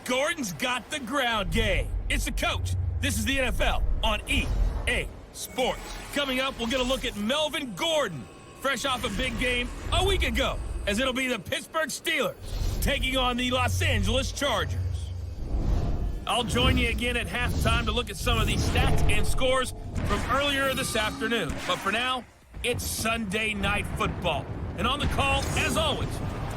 Gordon's got the ground game. It's the coach. This is the NFL on EA Sports. Coming up, we'll get a look at Melvin Gordon, fresh off a big game a week ago, as it'll be the Pittsburgh Steelers taking on the Los Angeles Chargers. I'll join you again at halftime to look at some of these stats and scores from earlier this afternoon. But for now, it's Sunday Night Football. And on the call, as always,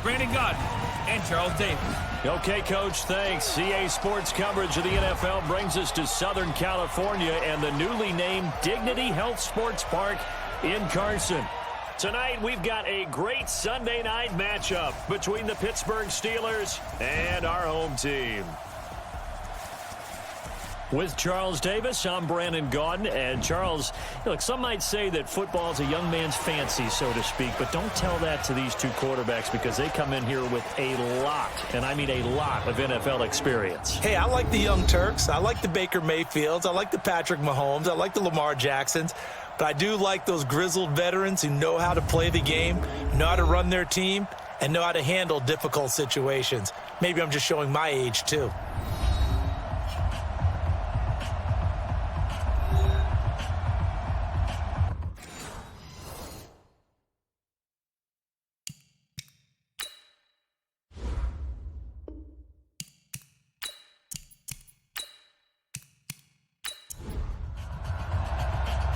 Brandon Godden and Charles Davis. Okay, Coach, thanks. EA Sports coverage of the NFL brings us to Southern California and the newly named Dignity Health Sports Park in Carson. Tonight, we've got a great Sunday night matchup between the Pittsburgh Steelers and our home team. With Charles Davis, I'm Brandon Gaudin. And Charles, look, some might say that football is a young man's fancy, so to speak, but don't tell that to these two quarterbacks because they come in here with a lot, and I mean a lot, of NFL experience. Hey, I like the young Turks. I like the Baker Mayfields. I like the Patrick Mahomes. I like the Lamar Jacksons. But I do like those grizzled veterans who know how to play the game, know how to run their team, and know how to handle difficult situations. Maybe I'm just showing my age, too.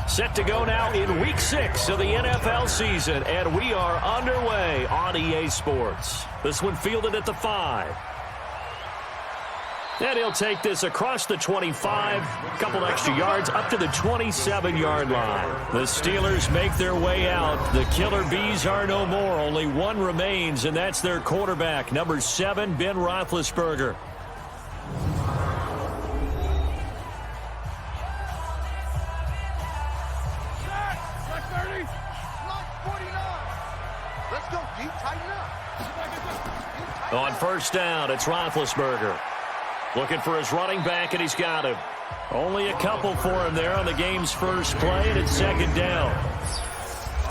Set to go now in Week 6 of the NFL season, and we are underway on EA Sports. This one fielded at the 5. And he'll take this across the 25, a couple extra yards, up to the 27-yard line. The Steelers make their way out. The Killer Bees are no more. Only one remains, and that's their quarterback, number 7, Ben Roethlisberger. On first down, it's Roethlisberger. Looking for his running back, and he's got him. Only a couple for him there on the game's first play, and it's second down.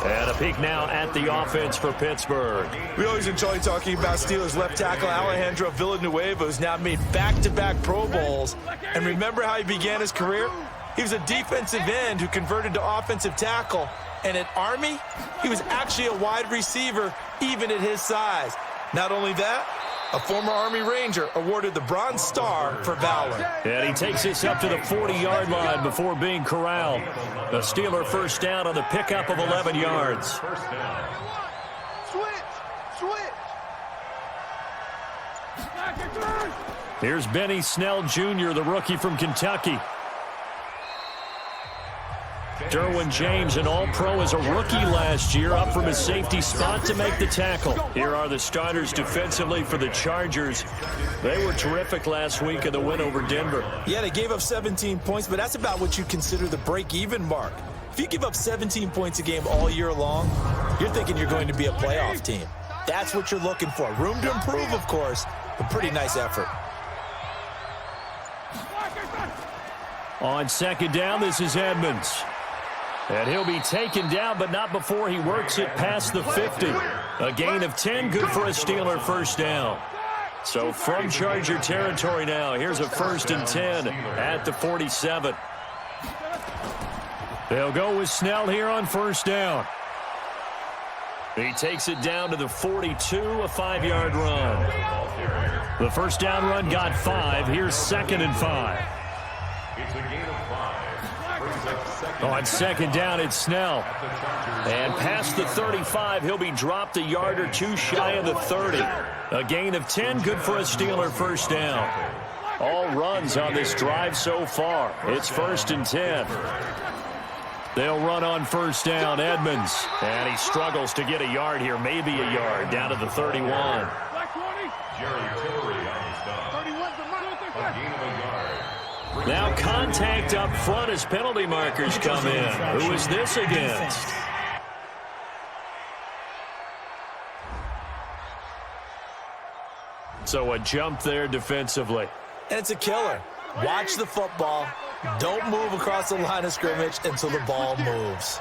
And a peek now at the offense for Pittsburgh. We always enjoy talking about Steelers left tackle Alejandro Villanueva, who's now made back-to-back Pro Bowls. And remember how he began his career? He was a defensive end who converted to offensive tackle. And at Army, he was actually a wide receiver, even at his size. Not only that, a former Army Ranger awarded the Bronze Star for valor. And he takes this up to the 40-yard line before being corralled. The Steeler first down on the pickup of 11 yards. Here's Benny Snell Jr., the rookie from Kentucky. Derwin James, an All-Pro as a rookie last year, up from his safety spot to make the tackle. Here are the starters defensively for the Chargers. They were terrific last week in the win over Denver. Yeah, they gave up 17 points, but that's about what you consider the break-even mark. If you give up 17 points a game all year long, you're thinking you're going to be a playoff team. That's what you're looking for. Room to improve, of course, but pretty nice effort. On second down, this is Edmonds. And he'll be taken down, but not before he works it past the 50. A gain of 10, good for a Steeler first down. So from Charger territory now, here's a 1st and 10 at the 47. They'll go with Snell here on first down. He takes it down to the 42, a 5-yard run. The first down run got 5. Here's 2nd and 5. It's a gain of 5. On second down, it's Snell. And past the 35, he'll be dropped a yard or two shy of the 30. A gain of 10, good for a Steeler first down. All runs on this drive so far. It's 1st and 10. They'll run on first down, Edmonds. And he struggles to get a yard here, maybe a yard, down to the 31. Jerry Tillery on the stop. A gain of a yard. Now contact up front as penalty markers come in. Who is this against? So a jump there defensively. And it's a killer. Watch the football. Don't move across the line of scrimmage until the ball moves.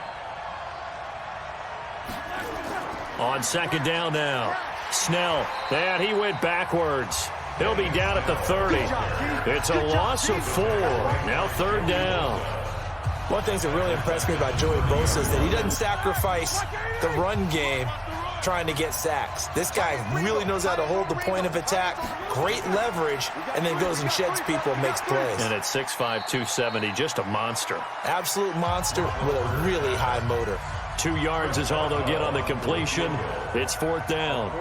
On second down now. Snell. And he went backwards. He'll be down at the 30. It's a loss of 4. Now 3rd down. One of the things that really impressed me about Joey Bosa is that he doesn't sacrifice the run game trying to get sacks. This guy really knows how to hold the point of attack, great leverage, and then goes and sheds people and makes plays. And at 6'5", 270, just a monster. Absolute monster with a really high motor. 2 yards is all they'll get on the completion. It's 4th down.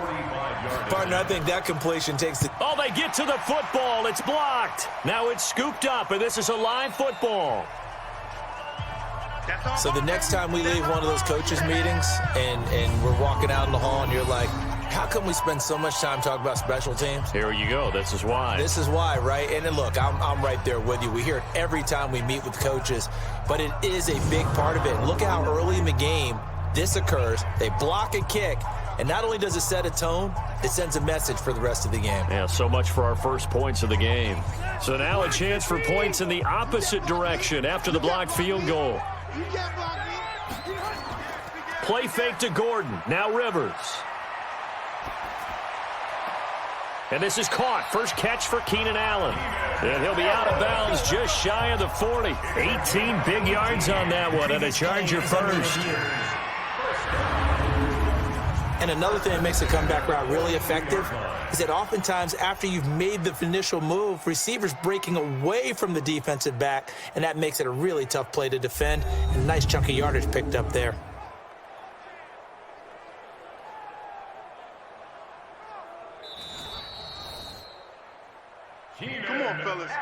Partner, I think that completion takes the... Oh, they get to the football. It's blocked. Now it's scooped up, and this is a live football. So the next time we leave one of those coaches' meetings and we're walking out in the hall and you're like, how come we spend so much time talking about special teams? Here you go. This is why. This is why, right? And then look, I'm right there with you. We hear it every time we meet with coaches, but it is a big part of it. Look at how early in the game this occurs. They block a kick, and not only does it set a tone, it sends a message for the rest of the game. Yeah, so much for our first points of the game. So now a chance for points in the opposite direction after the blocked field goal. Play fake to Gordon. Now Rivers. And this is caught. First catch for Keenan Allen. And he'll be out of bounds just shy of the 40. 18 big yards on that one, and a Charger first. And another thing that makes the comeback route really effective is that oftentimes after you've made the initial move, receivers breaking away from the defensive back, and that makes it a really tough play to defend. And a nice chunk of yardage picked up there. Come on, fellas.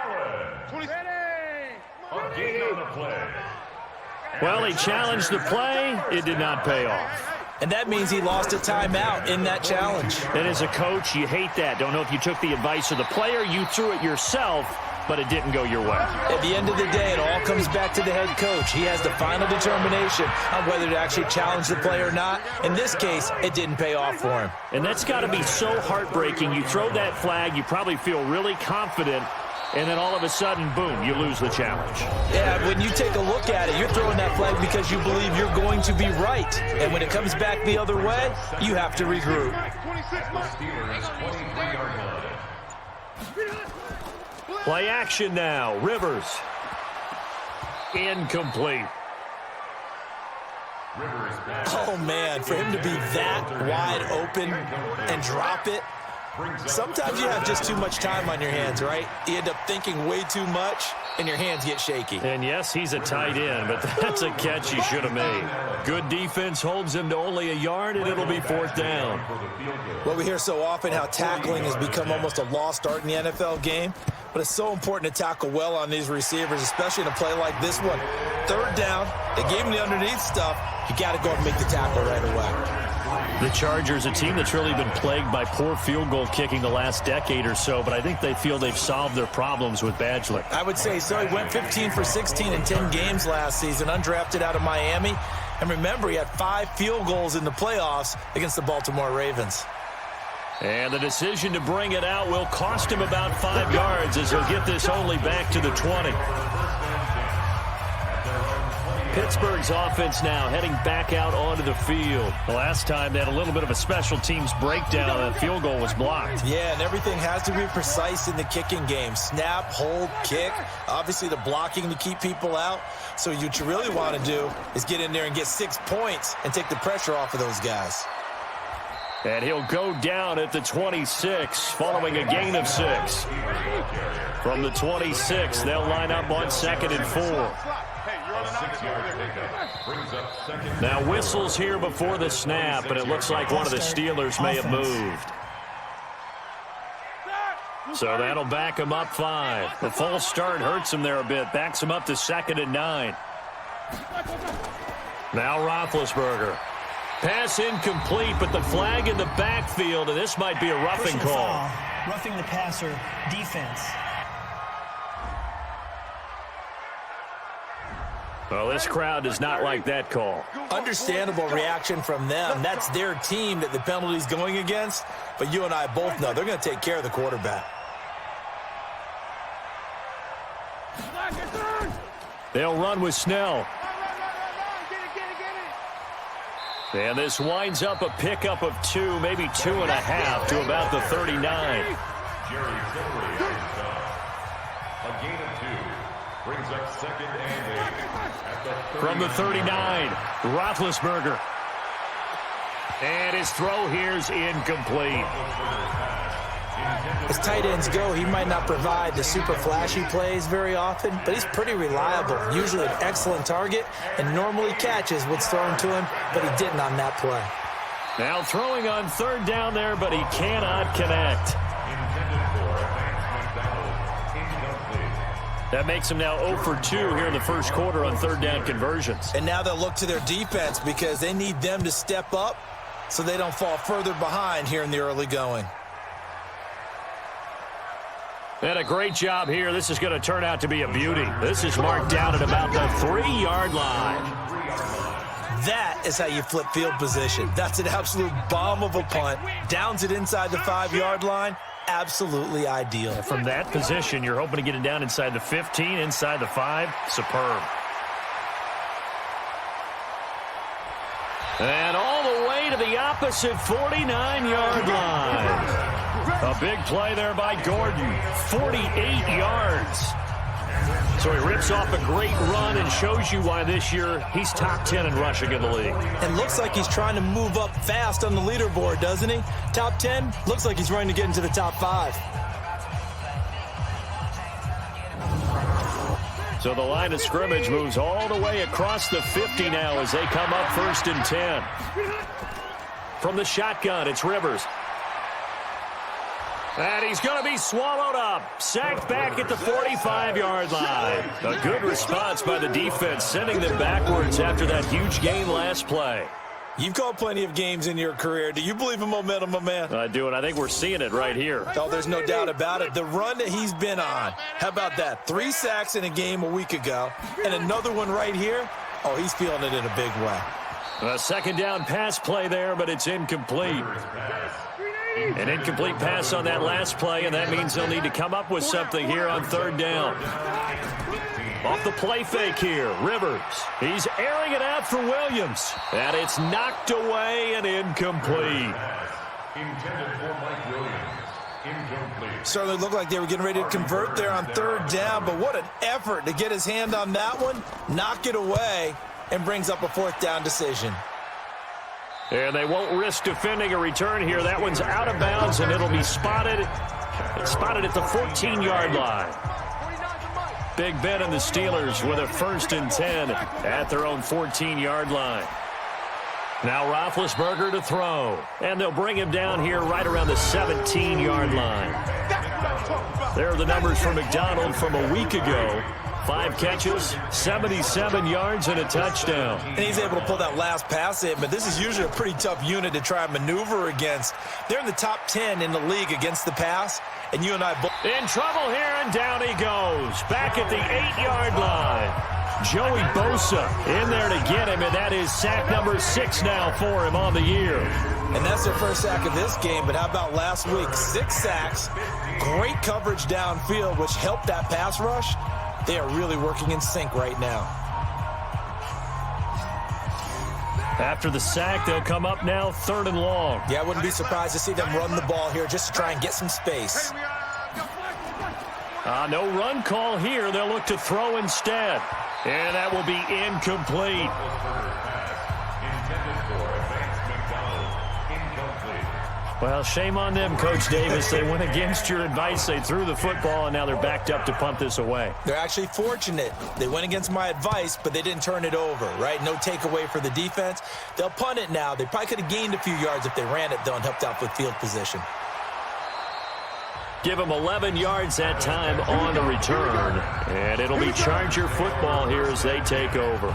20. A gain on the play. Well, he challenged the play. It did not pay off. And that means he lost a timeout in that challenge. And as a coach, you hate that. Don't know if you took the advice of the player, you threw it yourself, but it didn't go your way. At the end of the day, it all comes back to the head coach. He has the final determination on whether to actually challenge the play or not. In this case, it didn't pay off for him. And that's got to be so heartbreaking. You throw that flag, you probably feel really confident, and then all of a sudden, boom, you lose the challenge. Yeah, when you take a look at it, you're throwing that flag because you believe you're going to be right. And when it comes back the other way, you have to regroup. Play action now. Rivers. Incomplete. Oh, man, for him to be that wide open and drop it. Sometimes you have just too much time on your hands, right? You end up thinking way too much, and your hands get shaky. And yes, he's a tight end, but that's a catch he should have made. Good defense holds him to only a yard, and it'll be 4th down. Well, we hear so often how tackling has become almost a lost art in the NFL game, but it's so important to tackle well on these receivers, especially in a play like this one. 3rd down, they gave him the underneath stuff. You got to go and make the tackle right away. The Chargers, a team that's really been plagued by poor field goal kicking the last decade or so, but I think they feel they've solved their problems with Badgley. I would say so. He went 15 for 16 in 10 games last season, undrafted out of Miami. And remember, he had 5 field goals in the playoffs against the Baltimore Ravens. And the decision to bring it out will cost him about 5 yards as he'll get this only back to the 20. Pittsburgh's offense now heading back out onto the field. The last time they had a little bit of a special teams breakdown and the field goal was blocked. Yeah, and everything has to be precise in the kicking game. Snap, hold, kick. Obviously the blocking to keep people out. So what you really want to do is get in there and get 6 points and take the pressure off of those guys. And he'll go down at the 26 following a gain of 6. From the 26, they'll line up on 2nd and 4. Now whistles here before the snap, and it looks like one of the Steelers may have moved. So that'll back him up 5. The false start hurts him there a bit. Backs him up to 2nd and 9. Now Roethlisberger. Pass incomplete, but the flag in the backfield, and this might be a roughing call. Roughing the passer defense. Well, this crowd does not like that call. Understandable reaction from them. That's their team that the penalty's going against. But you and I both know they're going to take care of the quarterback. They'll run with Snell. And this winds up a pickup of 2, maybe 2.5 to about the 39. A gain of 2. Brings up 2nd and 8. At the From the 39, Roethlisberger. And his throw here is incomplete. As tight ends go, he might not provide the super flashy plays very often, but he's pretty reliable, usually an excellent target, and normally catches what's thrown to him, but he didn't on that play. Now throwing on 3rd down there, but he cannot connect. That makes him now 0 for 2 here in the first quarter on 3rd down conversions. And now they'll look to their defense because they need them to step up so they don't fall further behind here in the early going. And a great job here. This is going to turn out to be a beauty. This is marked down at about the 3-yard line. That is how you flip field position. That's an absolute bomb of a punt. Downs it inside the 5-yard line. Absolutely ideal. From that position, you're hoping to get it down inside the 15, inside the 5. Superb. And all the way to the opposite 49-yard line. A big play there by Gordon. 48 yards. So he rips off a great run and shows you why this year he's top 10 in rushing in the league. And looks like he's trying to move up fast on the leaderboard, doesn't he? Top 10, looks like he's running to get into the top 5. So the line of scrimmage moves all the way across the 50 now as they come up 1st and 10. From the shotgun, it's Rivers. And he's going to be swallowed up. Sacked back at the 45-yard line. A good response by the defense, sending them backwards after that huge gain last play. You've called plenty of games in your career. Do you believe in momentum, my man? I do, and I think we're seeing it right here. Oh, there's no doubt about it. The run that he's been on. How about that? 3 sacks in a game a week ago, and another one right here. Oh, he's feeling it in a big way. A 2nd down pass play there, but it's incomplete. An incomplete pass on that last play, and that means they'll need to come up with something here on 3rd down. Off the play fake here, Rivers. He's airing it out for Williams. And it's knocked away and incomplete. intended for Mike Williams. Incomplete. Certainly looked like they were getting ready to convert there on 3rd down, but what an effort to get his hand on that one, knock it away, and brings up a 4th down decision. And they won't risk defending a return here. That one's out of bounds, and it'll be spotted. It's spotted at the 14-yard line. Big Ben and the Steelers with a 1st and 10 at their own 14-yard line. Now Roethlisberger to throw. And they'll bring him down here right around the 17-yard line. There are the numbers for McDonald from a week ago. 5 catches, 77 yards, and a touchdown. And he's able to pull that last pass in, but this is usually a pretty tough unit to try and maneuver against. They're in the top 10 in the league against the pass, and you and I both... In trouble here, and down he goes. Back at the 8-yard line. Joey Bosa in there to get him, and that is sack number 6 now for him on the year. And that's their first sack of this game, but how about last week? 6 sacks, great coverage downfield, which helped that pass rush. They are really working in sync right now. After the sack, they'll come up now 3rd and long. Yeah, I wouldn't be surprised to see them run the ball here just to try and get some space. No run call here. They'll look to throw instead. And that will be incomplete. Well, shame on them, Coach Davis. They went against your advice. They threw the football, and now they're backed up to punt this away. They're actually fortunate. They went against my advice, but they didn't turn it over, right? No takeaway for the defense. They'll punt it now. They probably could have gained a few yards if they ran it, though, and helped out with field position. Give them 11 yards that time on the return. And it'll be Charger football here as they take over.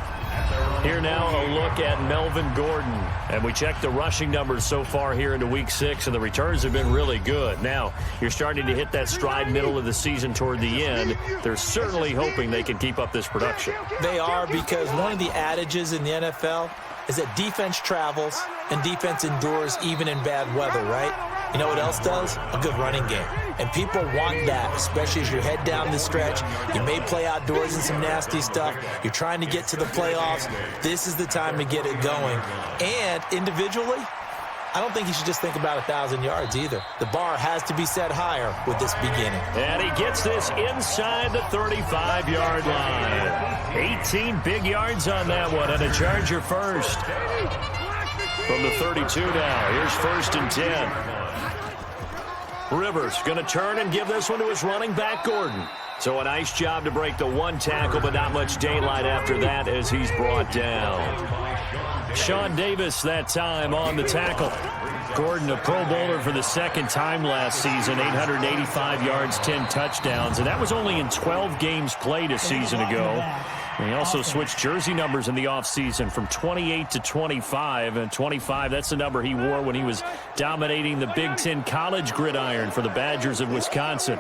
Here now a look at Melvin Gordon. And we checked the rushing numbers so far here into Week 6, and the returns have been really good. Now, you're starting to hit that stride middle of the season toward the end. They're certainly hoping they can keep up this production. They are, because one of the adages in the NFL is that defense travels and defense endures even in bad weather, right? You know what else does? A good running game. And people want that, especially as you head down the stretch. You may play outdoors in some nasty stuff. You're trying to get to the playoffs. This is the time to get it going. And individually, I don't think he should just think about 1,000 yards either. The bar has to be set higher with this beginning. And he gets this inside the 35-yard line. 18 big yards on that one, and a Charger first. From the 32 now, here's 1st and 10. Rivers going to turn and give this one to his running back, Gordon. So a nice job to break the one tackle, but not much daylight after that as he's brought down. Sean Davis that time on the tackle. Gordon, a Pro Bowler for the second time last season, 885 yards, 10 touchdowns, and that was only in 12 games played a season ago. And he also switched jersey numbers in the offseason from 28 to 25, and 25, that's the number he wore when he was dominating the Big Ten college gridiron for the Badgers of Wisconsin.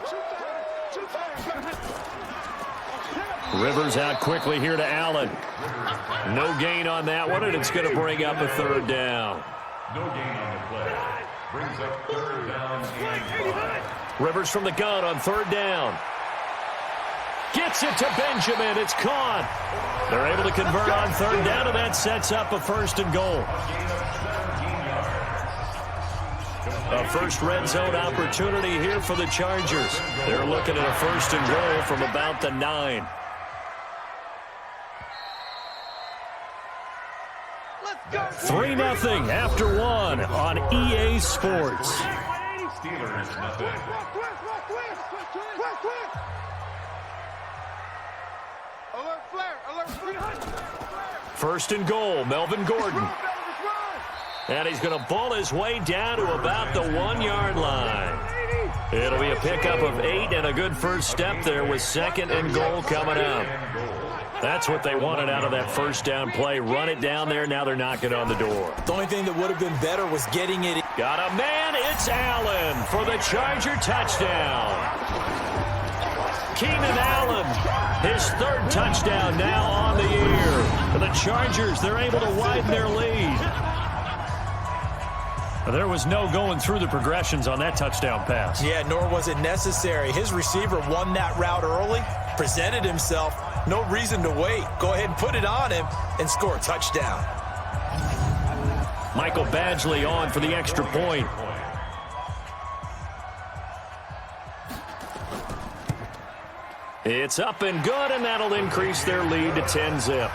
Rivers out quickly here to Allen. No gain on that one, and it's going to bring up a 3rd down. No gain on the play. Brings up 3rd down and 5. Rivers from the gun on 3rd down. Gets it to Benjamin. It's caught. They're able to convert on 3rd down, and that sets up a 1st and goal. A first red zone opportunity here for the Chargers. They're looking at a 1st and goal from about the 9. 3-0 after 1 on EA Sports. Steelers nothing. 1st and goal, Melvin Gordon. And he's going to ball his way down to about the 1-yard line. It'll be a pickup of 8 and a good first step there with 2nd and goal coming up. That's what they wanted out of that first down play. Run it down there. Now they're knocking on the door. The only thing that would have been better was getting it. Got a man. It's Allen for the Charger touchdown. Keenan Allen, his 3rd touchdown now on the year. For the Chargers, they're able to widen their lead. There was no going through the progressions on that touchdown pass. Yeah, nor was it necessary. His receiver won that route early, presented himself. No reason to wait. Go ahead and put it on him and score a touchdown. Michael Badgley on for the extra point. It's up and good, and that'll increase their lead to 10-zip.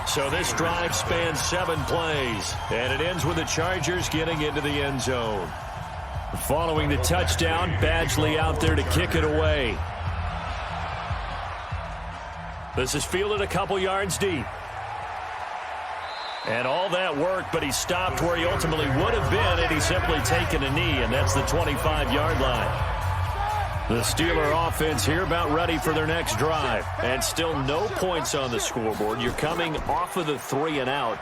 So this drive spans 7 plays, and it ends with the Chargers getting into the end zone. Following the touchdown, Badgley out there to kick it away. This is fielded a couple yards deep. And all that worked, but he stopped where he ultimately would have been had he simply taken a knee, and that's the 25-yard line. The Steeler offense here about ready for their next drive. And still no points on the scoreboard. You're coming off of the 3 and out.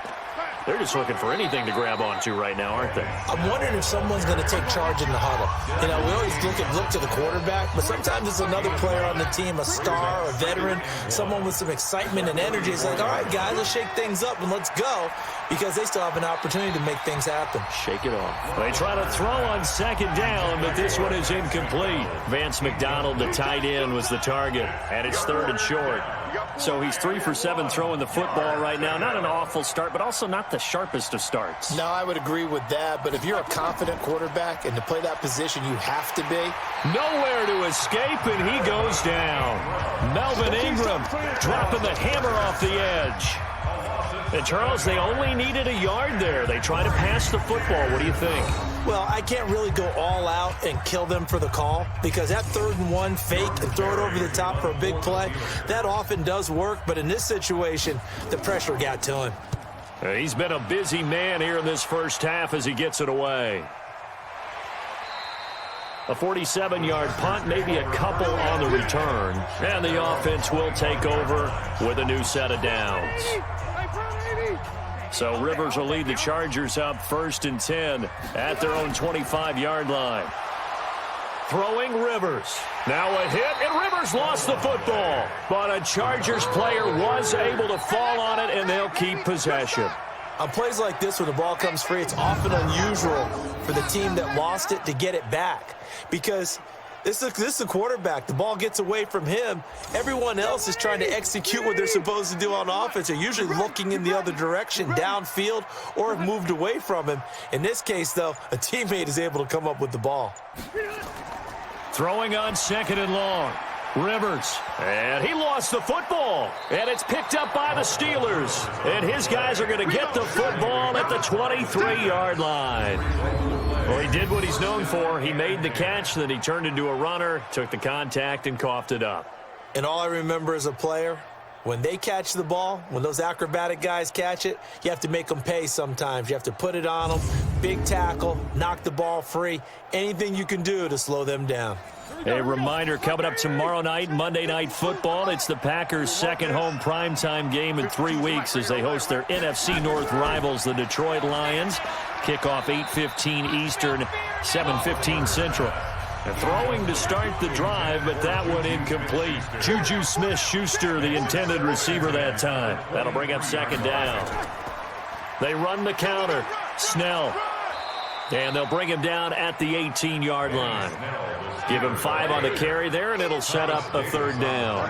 They're just looking for anything to grab onto right now, aren't they? I'm wondering if someone's going to take charge in the huddle. You know, we always look to the quarterback, but sometimes it's another player on the team, a star, a veteran, someone with some excitement and energy. It's like, all right, guys, let's shake things up and let's go, because they still have an opportunity to make things happen. Shake it off. They try to throw on 2nd down, but this one is incomplete. Vance McDonald, the tight end, was the target, and it's 3rd and short. So he's 3 for 7 throwing the football right now. Not an awful start, but also not the sharpest of starts. No, I would agree with that. But if you're a confident quarterback and to play that position, you have to be. Nowhere to escape, and he goes down. Melvin Ingram dropping the hammer off the edge. And, Charles, they only needed a yard there. They try to pass the football. What do you think? Well, I can't really go all out and kill them for the call, because that 3rd and 1 fake and throw it over the top for a big play, that often does work. But in this situation, the pressure got to him. He's been a busy man here in this first half as he gets it away. A 47-yard punt, maybe a couple on the return. And the offense will take over with a new set of downs. So Rivers will lead the Chargers up 1st and 10 at their own 25-yard line. Throwing Rivers. Now a hit, and Rivers lost the football. But a Chargers player was able to fall on it, and they'll keep possession. On plays like this, when the ball comes free, it's often unusual for the team that lost it to get it back, because This is a quarterback. The ball gets away from him. Everyone else is trying to execute what they're supposed to do on offense. They're usually looking in the other direction, downfield, or have moved away from him. In this case, though, a teammate is able to come up with the ball. Throwing on 2nd and long. Rivers, and he lost the football, and it's picked up by the Steelers, and his guys are going to get the football at the 23-yard line. Well, he did what he's known for. He made the catch, then he turned into a runner, took the contact, and coughed it up. And all I remember as a player, when they catch the ball, when those acrobatic guys catch it, you have to make them pay sometimes. You have to put it on them, big tackle, knock the ball free, anything you can do to slow them down. A reminder, coming up tomorrow night, Monday Night Football. It's the Packers' second home primetime game in 3 weeks as they host their NFC North rivals, the Detroit Lions. Kickoff 8:15 Eastern, 7:15 Central. And throwing to start the drive, but that one incomplete. Juju Smith-Schuster, the intended receiver that time. That'll bring up 2nd down. They run the counter. Snell. And they'll bring him down at the 18-yard line. Give him 5 on the carry there, and it'll set up a 3rd down.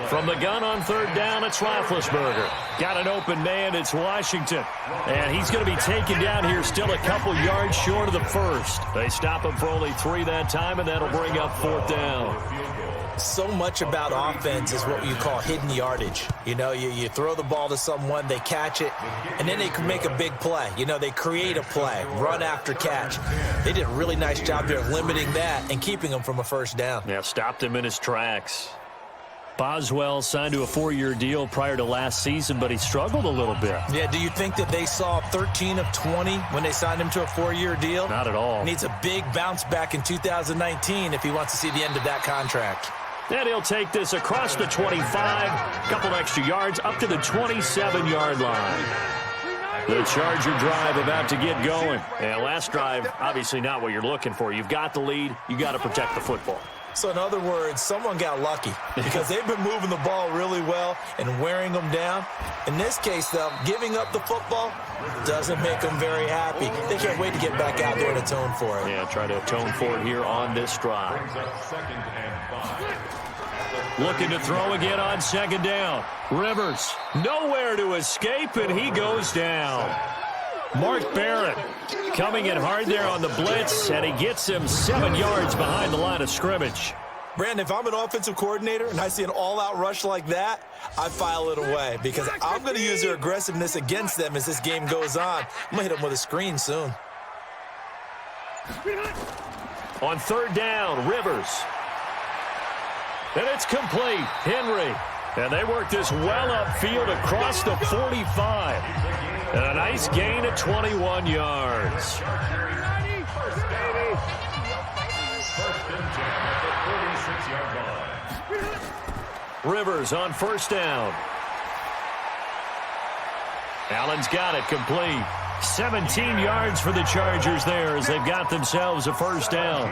From the gun on 3rd down, it's Roethlisberger. Got an open man, it's Washington. And he's going to be taken down here still a couple yards short of the first. They stop him for only 3 that time, and that'll bring up 4th down. So much about offense is what you call hidden yardage. You know, you throw the ball to someone, they catch it, and then they can make a big play. You know, they create a play, run after catch. They did a really nice job there limiting that and keeping him from a 1st down. Yeah, stopped him in his tracks. Boswell signed to a 4-year deal prior to last season, but he struggled a little bit. Yeah, do you think that they saw 13 of 20 when they signed him to a 4-year deal? Not at all. Needs a big bounce back in 2019 if he wants to see the end of that contract. And he'll take this across the 25, a couple extra yards, up to the 27-yard line. The Charger drive about to get going. And last drive, obviously not what you're looking for. You've got the lead. You got to protect the football. So in other words, someone got lucky because they've been moving the ball really well and wearing them down. In this case, though, giving up the football doesn't make them very happy. They can't wait to get back out there and atone for it. Yeah, try to atone for it here on this drive. Looking to throw again on 2nd down. Rivers, nowhere to escape, and he goes down. Mark Barrett coming in hard there on the blitz, and he gets him 7 yards behind the line of scrimmage. Brandon, if I'm an offensive coordinator and I see an all-out rush like that, I file it away because I'm going to use their aggressiveness against them as this game goes on. I'm going to hit them with a screen soon. On 3rd down, Rivers. And it's complete. Henry. And they work this well upfield across the 45. And a nice gain of 21 yards. Rivers on 1st down. Allen's got it complete. 17 yards for the Chargers there as they've got themselves a 1st down.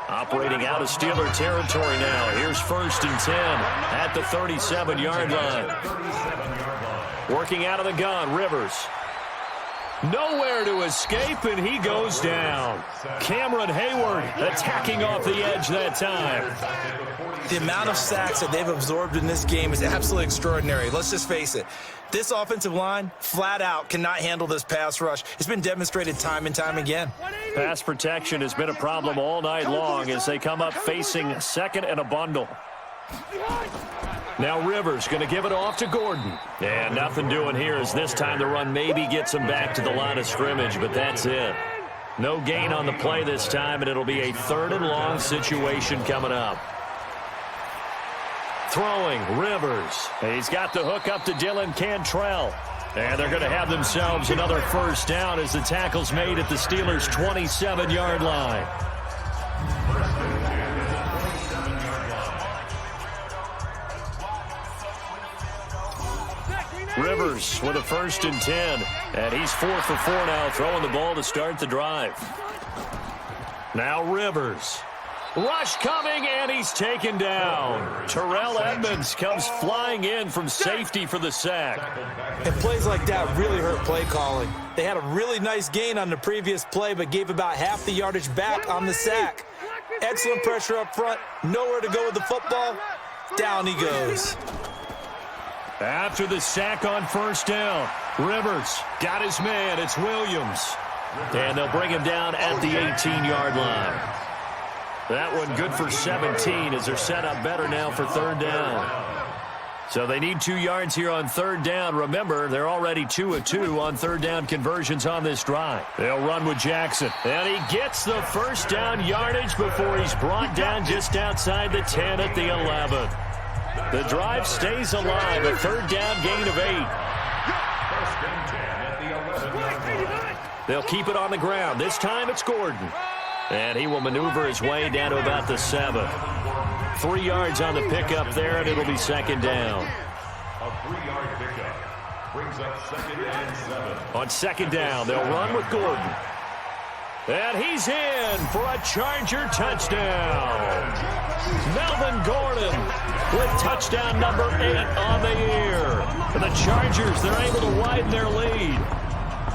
Operating out of Steeler territory now. Here's 1st and 10 at the 37-yard line. Working out of the gun, Rivers. Nowhere to escape, and he goes down. Cameron Hayward attacking off the edge that time. The amount of sacks that they've absorbed in this game is absolutely extraordinary. Let's just face it. This offensive line, flat out, cannot handle this pass rush. It's been demonstrated time and time again. Pass protection has been a problem all night long as they come up facing 2nd and a bundle. Now Rivers going to give it off to Gordon. And nothing doing here as this time the run maybe gets him back to the line of scrimmage, but that's it. No gain on the play this time, and it'll be a 3rd and long situation coming up. Throwing, Rivers. He's got the hook up to Dylan Cantrell. And they're going to have themselves another 1st down as the tackle's made at the Steelers' 27-yard line. Rivers with a 1st and 10. And he's 4 for 4 now, throwing the ball to start the drive. Now Rivers. Rush coming, and he's taken down. Terrell Edmonds comes flying in from safety for the sack. And plays like that really hurt play calling. They had a really nice gain on the previous play, but gave about half the yardage back on the sack. Excellent pressure up front. Nowhere to go with the football. Down he goes. After the sack on first down, Rivers got his man. It's Williams. And they'll bring him down at the 18-yard line. That one good for 17 as they're set up better now for third down. So they need 2 yards here on third down. Remember, they're already 2 of 2 on third down conversions on this drive. They'll run with Jackson. And he gets the first down yardage before he's brought down just outside the 10 at the 11. The drive stays alive. A third down gain of 8. They'll keep it on the ground. This time it's Gordon. And he will maneuver his way down to about the 7. 3 yards on the pickup there, and it'll be second down. A 3-yard pickup brings up 2nd and 7. On second down, they'll run with Gordon. And he's in for a Charger touchdown. Melvin Gordon with touchdown number 8 on the year. For the Chargers, they're able to widen their lead.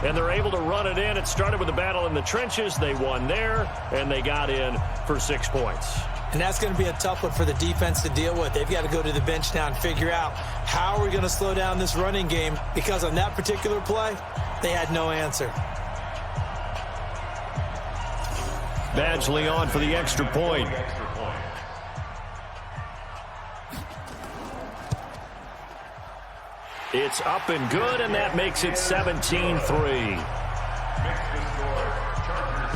And they're able to run it in. It started with a battle in the trenches. They won there, and they got in for 6 points. And that's going to be a tough one for the defense to deal with. They've got to go to the bench now and figure out how are we going to slow down this running game, because on that particular play, they had no answer. Badgley on for the extra point. It's up and good, and that makes it 17-3.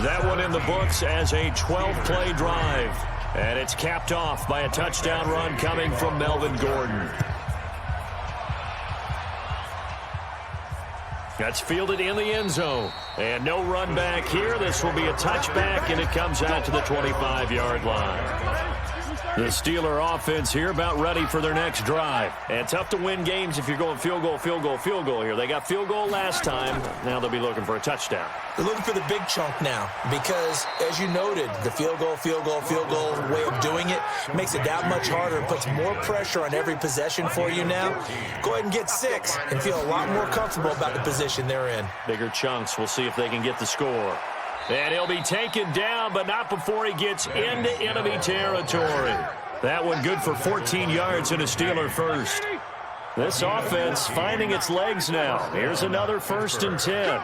That one in the books as a 12-play drive. And it's capped off by a touchdown run coming from Melvin Gordon. That's fielded in the end zone. And no run back here. This will be a touchback, and it comes out to the 25-yard line. The Steeler offense here about ready for their next drive. And tough to win games if you're going field goal, field goal, field goal here. They got field goal last time. Now they'll be looking for a touchdown. They're looking for the big chunk now because, as you noted, the field goal way of doing it makes it that much harder. It puts more pressure on every possession for you now. Go ahead and get 6 and feel a lot more comfortable about the position they're in. Bigger chunks. We'll see if they can get the score. And he'll be taken down, but not before he gets into enemy territory. That one good for 14 yards and a Steeler first. This offense finding its legs now. Here's another 1st and 10.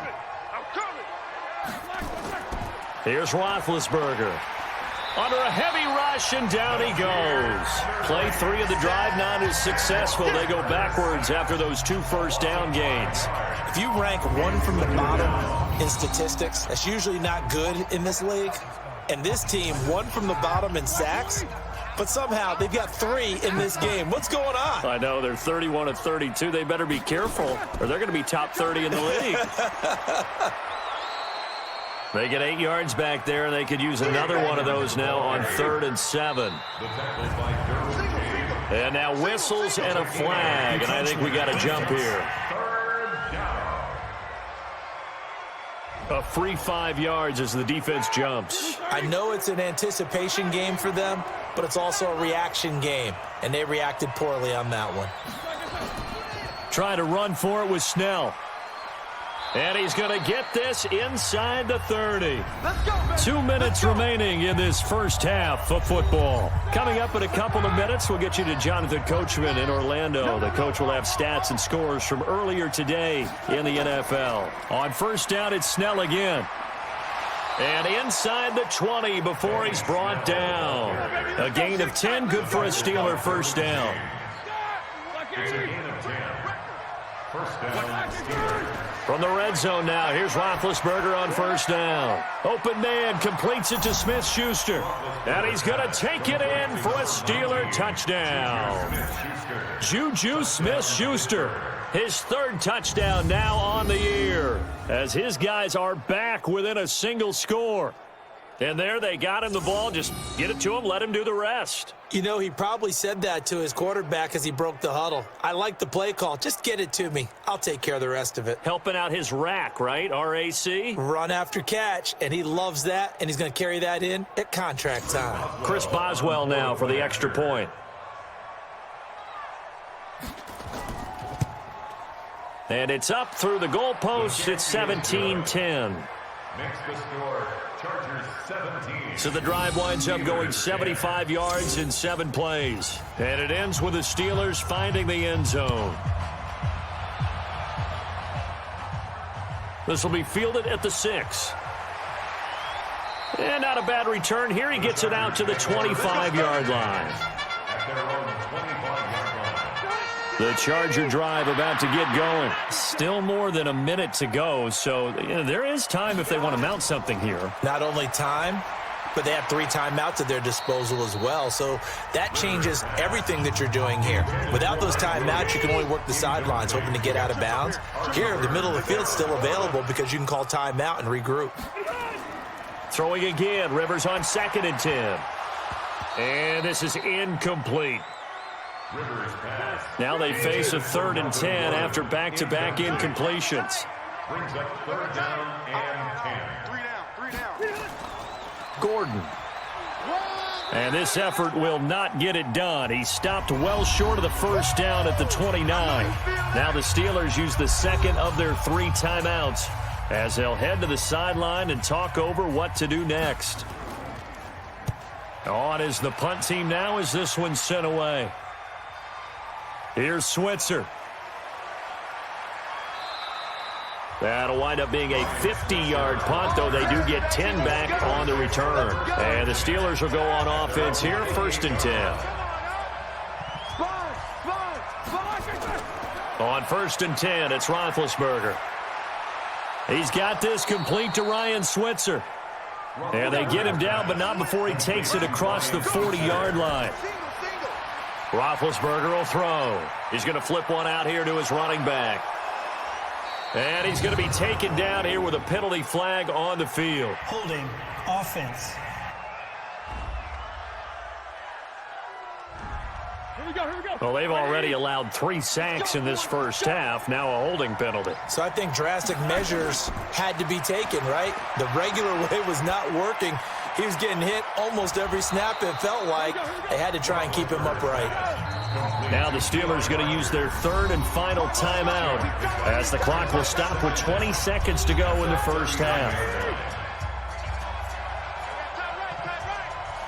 Here's Roethlisberger. Under a heavy rush, and down he goes. Play 3 of the drive not as successful. They go backwards after those 2 first down gains. If you rank 1 from the bottom in statistics, that's usually not good in this league. And this team, 1 from the bottom in sacks, but somehow they've got 3 in this game. What's going on? I know, they're 31 of 32. They better be careful, or they're going to be top 30 in the league. They get 8 yards back there, and they could use another one of those now on 3rd and 7. And now whistles and a flag, and I think we got a jump here. A free 5 yards as the defense jumps. I know it's an anticipation game for them, but it's also a reaction game, and they reacted poorly on that one. Try to run for it with Snell. And he's going to get this inside the 30. 2 minutes remaining in this first half of football. Coming up in a couple of minutes, we'll get you to Jonathan Coachman in Orlando. The coach will have stats and scores from earlier today in the NFL. On first down, it's Snell again. And inside the 20 before he's brought down. A gain of 10, good for a Steeler first down. It's a gain of 10. First down, Steelers. From the red zone now, here's Roethlisberger on first down. Open man, completes it to Smith-Schuster. And he's going to take it in for a Steeler touchdown. Juju Smith-Schuster, his 3rd touchdown now on the year, as his guys are back within a single score. And there they got him the ball. Just get it to him, let him do the rest. You know, he probably said that to his quarterback as he broke the huddle. I like the play call. Just get it to me. I'll take care of the rest of it. Helping out his rack, right? RAC? Run after catch, and he loves that, and he's going to carry that in at contract time. Chris Boswell now for the extra point. And it's up through the goalpost. It's 17-10. Makes the score, Chargers 17. So the drive winds up going 75 yards in 7 plays. And it ends with the Steelers finding the end zone. This will be fielded at the 6. And not a bad return here. He gets it out to the 25-yard line. At their own 25-yard line. The Charger drive about to get going. Still more than a minute to go, so there is time if they want to mount something here. Not only time, but they have 3 timeouts at their disposal as well, so that changes everything that you're doing here. Without those timeouts, you can only work the sidelines, hoping to get out of bounds. Here, the middle of the field's still available because you can call timeout and regroup. Throwing again, Rivers on 2nd and 10. And this is incomplete. Now they face a 3rd and 10 after back-to-back incompletions. Brings up 3rd down and 10. 3 down. Gordon. And this effort will not get it done. He stopped well short of the first down at the 29. Now the Steelers use the second of their 3 timeouts as they'll head to the sideline and talk over what to do next. On is the punt team now as this one's sent away. Here's Switzer. That'll wind up being a 50-yard punt, though they do get 10 back on the return. And the Steelers will go on offense here, 1st and 10. On 1st and 10, it's Roethlisberger. He's got this complete to Ryan Switzer. And they get him down, but not before he takes it across the 40-yard line. Roethlisberger will throw. He's going to flip one out here to his running back. And he's going to be taken down here with a penalty flag on the field. Holding, offense. Here we go. Well, they've already allowed 3 sacks in this first half. Now a holding penalty. So I think drastic measures had to be taken, right? The regular way was not working. He was getting hit almost every snap, it felt like. They had to try and keep him upright. Now the Steelers going to use their 3rd and final timeout as the clock will stop with 20 seconds to go in the first half.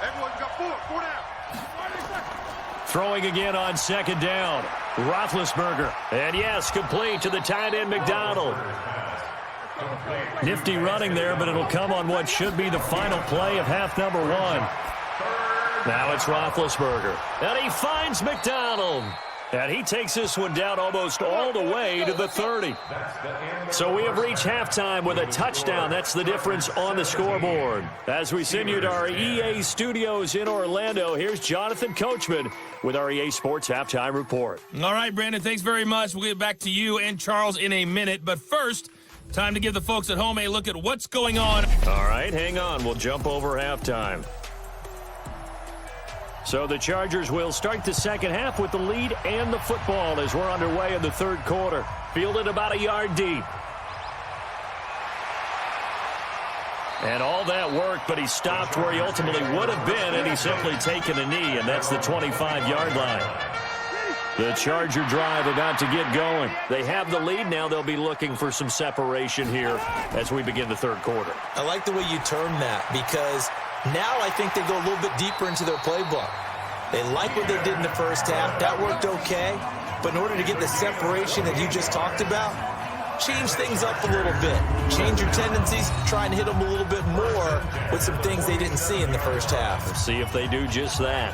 Everyone's got 4 down. Throwing again on 2nd down. Roethlisberger. And yes, complete to the tight end McDonald. Nifty running there, but it'll come on what should be the final play of half number 1. Now it's Roethlisberger. And he finds McDonald. And he takes this one down almost all the way to the 30. So we have reached halftime with a touchdown. That's the difference on the scoreboard. As we send you to our EA studios in Orlando, here's Jonathan Coachman with our EA Sports Halftime Report. All right, Brandon, thanks very much. We'll get back to you and Charles in a minute. But first, time to give the folks at home a look at what's going on. All right, hang on. We'll jump over halftime. So the Chargers will start the second half with the lead and the football as we're underway in the 3rd quarter. Fielded about a yard deep. And all that worked, but he stopped where he ultimately would have been, and he's simply taken a knee, and that's the 25-yard line. The Charger drive about to get going. They have the lead. Now they'll be looking for some separation here as we begin the 3rd quarter. I like the way you term that because now I think they go a little bit deeper into their playbook. They like what they did in the first half. That worked okay. But in order to get the separation that you just talked about, change things up a little bit. Change your tendencies. Try and hit them a little bit more with some things they didn't see in the first half. Let's see if they do just that.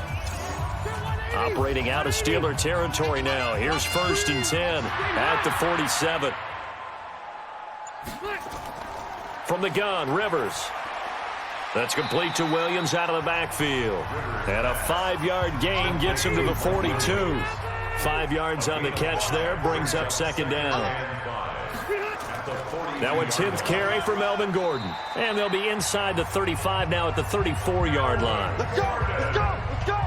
Operating out of Steeler territory now. Here's 1st and 10 at the 47. From the gun, Rivers. That's complete to Williams out of the backfield. And a 5-yard gain gets him to the 42. 5 yards on the catch there, brings up 2nd down. Now a 10th carry for Melvin Gordon. And they'll be inside the 35 now at the 34-yard line. Let's go! Let's go! Let's go!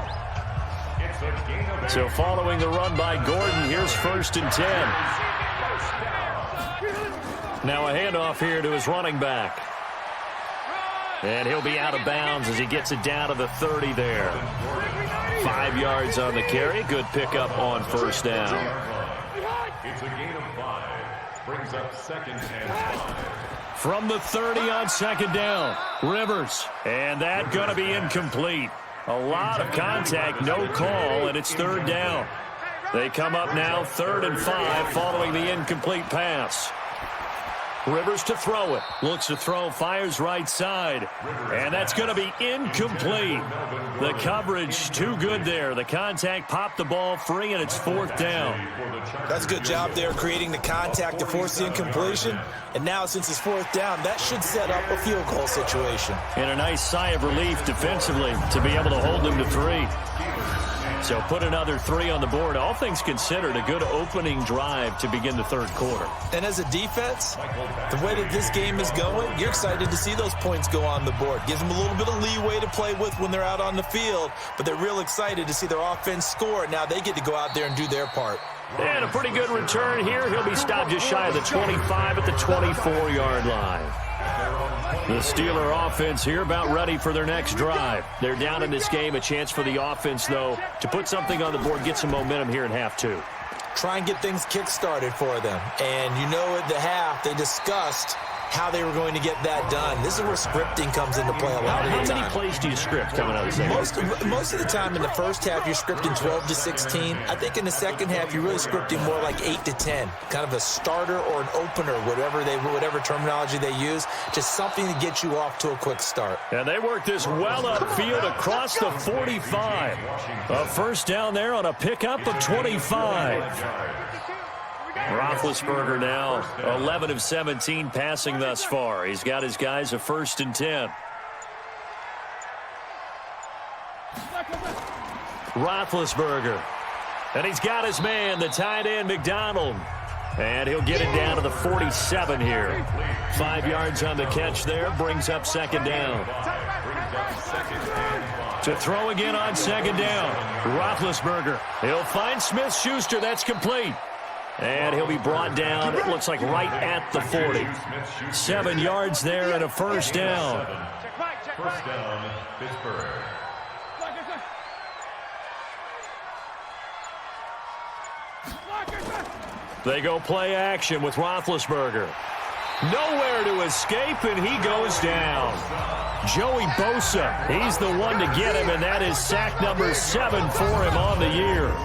So following the run by Gordon, here's 1st and 10. Now a handoff here to his running back. And he'll be out of bounds as he gets it down to the 30 there. 5 yards on the carry. Good pickup on 1st down. It's a gain of 5. Brings up 2nd and 5. From the 30 on 2nd down, Rivers. And that going to be incomplete. A lot of contact, no call, and it's 3rd down. They come up now 3rd and 5 following the incomplete pass. Rivers to throw it. Looks to throw, fires right side. And that's going to be incomplete. The coverage too good there. The contact popped the ball free, and it's 4th down. That's a good job there creating the contact to force the incompletion. And now since it's 4th down, that should set up a field goal situation. And a nice sigh of relief defensively to be able to hold them to 3. So put another 3 on the board. All things considered, a good opening drive to begin the 3rd quarter. And as a defense, the way that this game is going, you're excited to see those points go on the board. Gives them a little bit of leeway to play with when they're out on the field, but they're real excited to see their offense score. Now they get to go out there and do their part. And a pretty good return here. He'll be stopped just shy of the 25 at the 24-yard line. The Steeler offense here about ready for their next drive. They're down in this game. A chance for the offense, though, to put something on the board, get some momentum here in half 2. Try and get things kick-started for them. And you know at the half, they discussed how they were going to get that done. This is where scripting comes into play a lot of the time. How many plays do you script coming out of the second? Most of the time in the first half, you're scripting 12 to 16. I think in the second half, you're really scripting more like 8 to 10. Kind of a starter or an opener, whatever terminology they use. Just something to get you off to a quick start. And they work this well upfield across the 45. A 1st down there on a pickup of 25. Roethlisberger now 11 of 17 passing thus far. He's got his guys a 1st and 10. Roethlisberger. And he's got his man, the tight end, McDonald. And he'll get it down to the 47 here. 5 yards on the catch there. Brings up 2nd down. To throw again on 2nd down. Roethlisberger. He'll find Smith-Schuster. That's complete. And he'll be brought down, it looks like right at the 40. 7 yards there and a 1st down. 1st down, Pittsburgh. They go play action with Roethlisberger. Nowhere to escape, and he goes down. Joey Bosa, he's the one to get him, and that is sack number 7 for him on the year.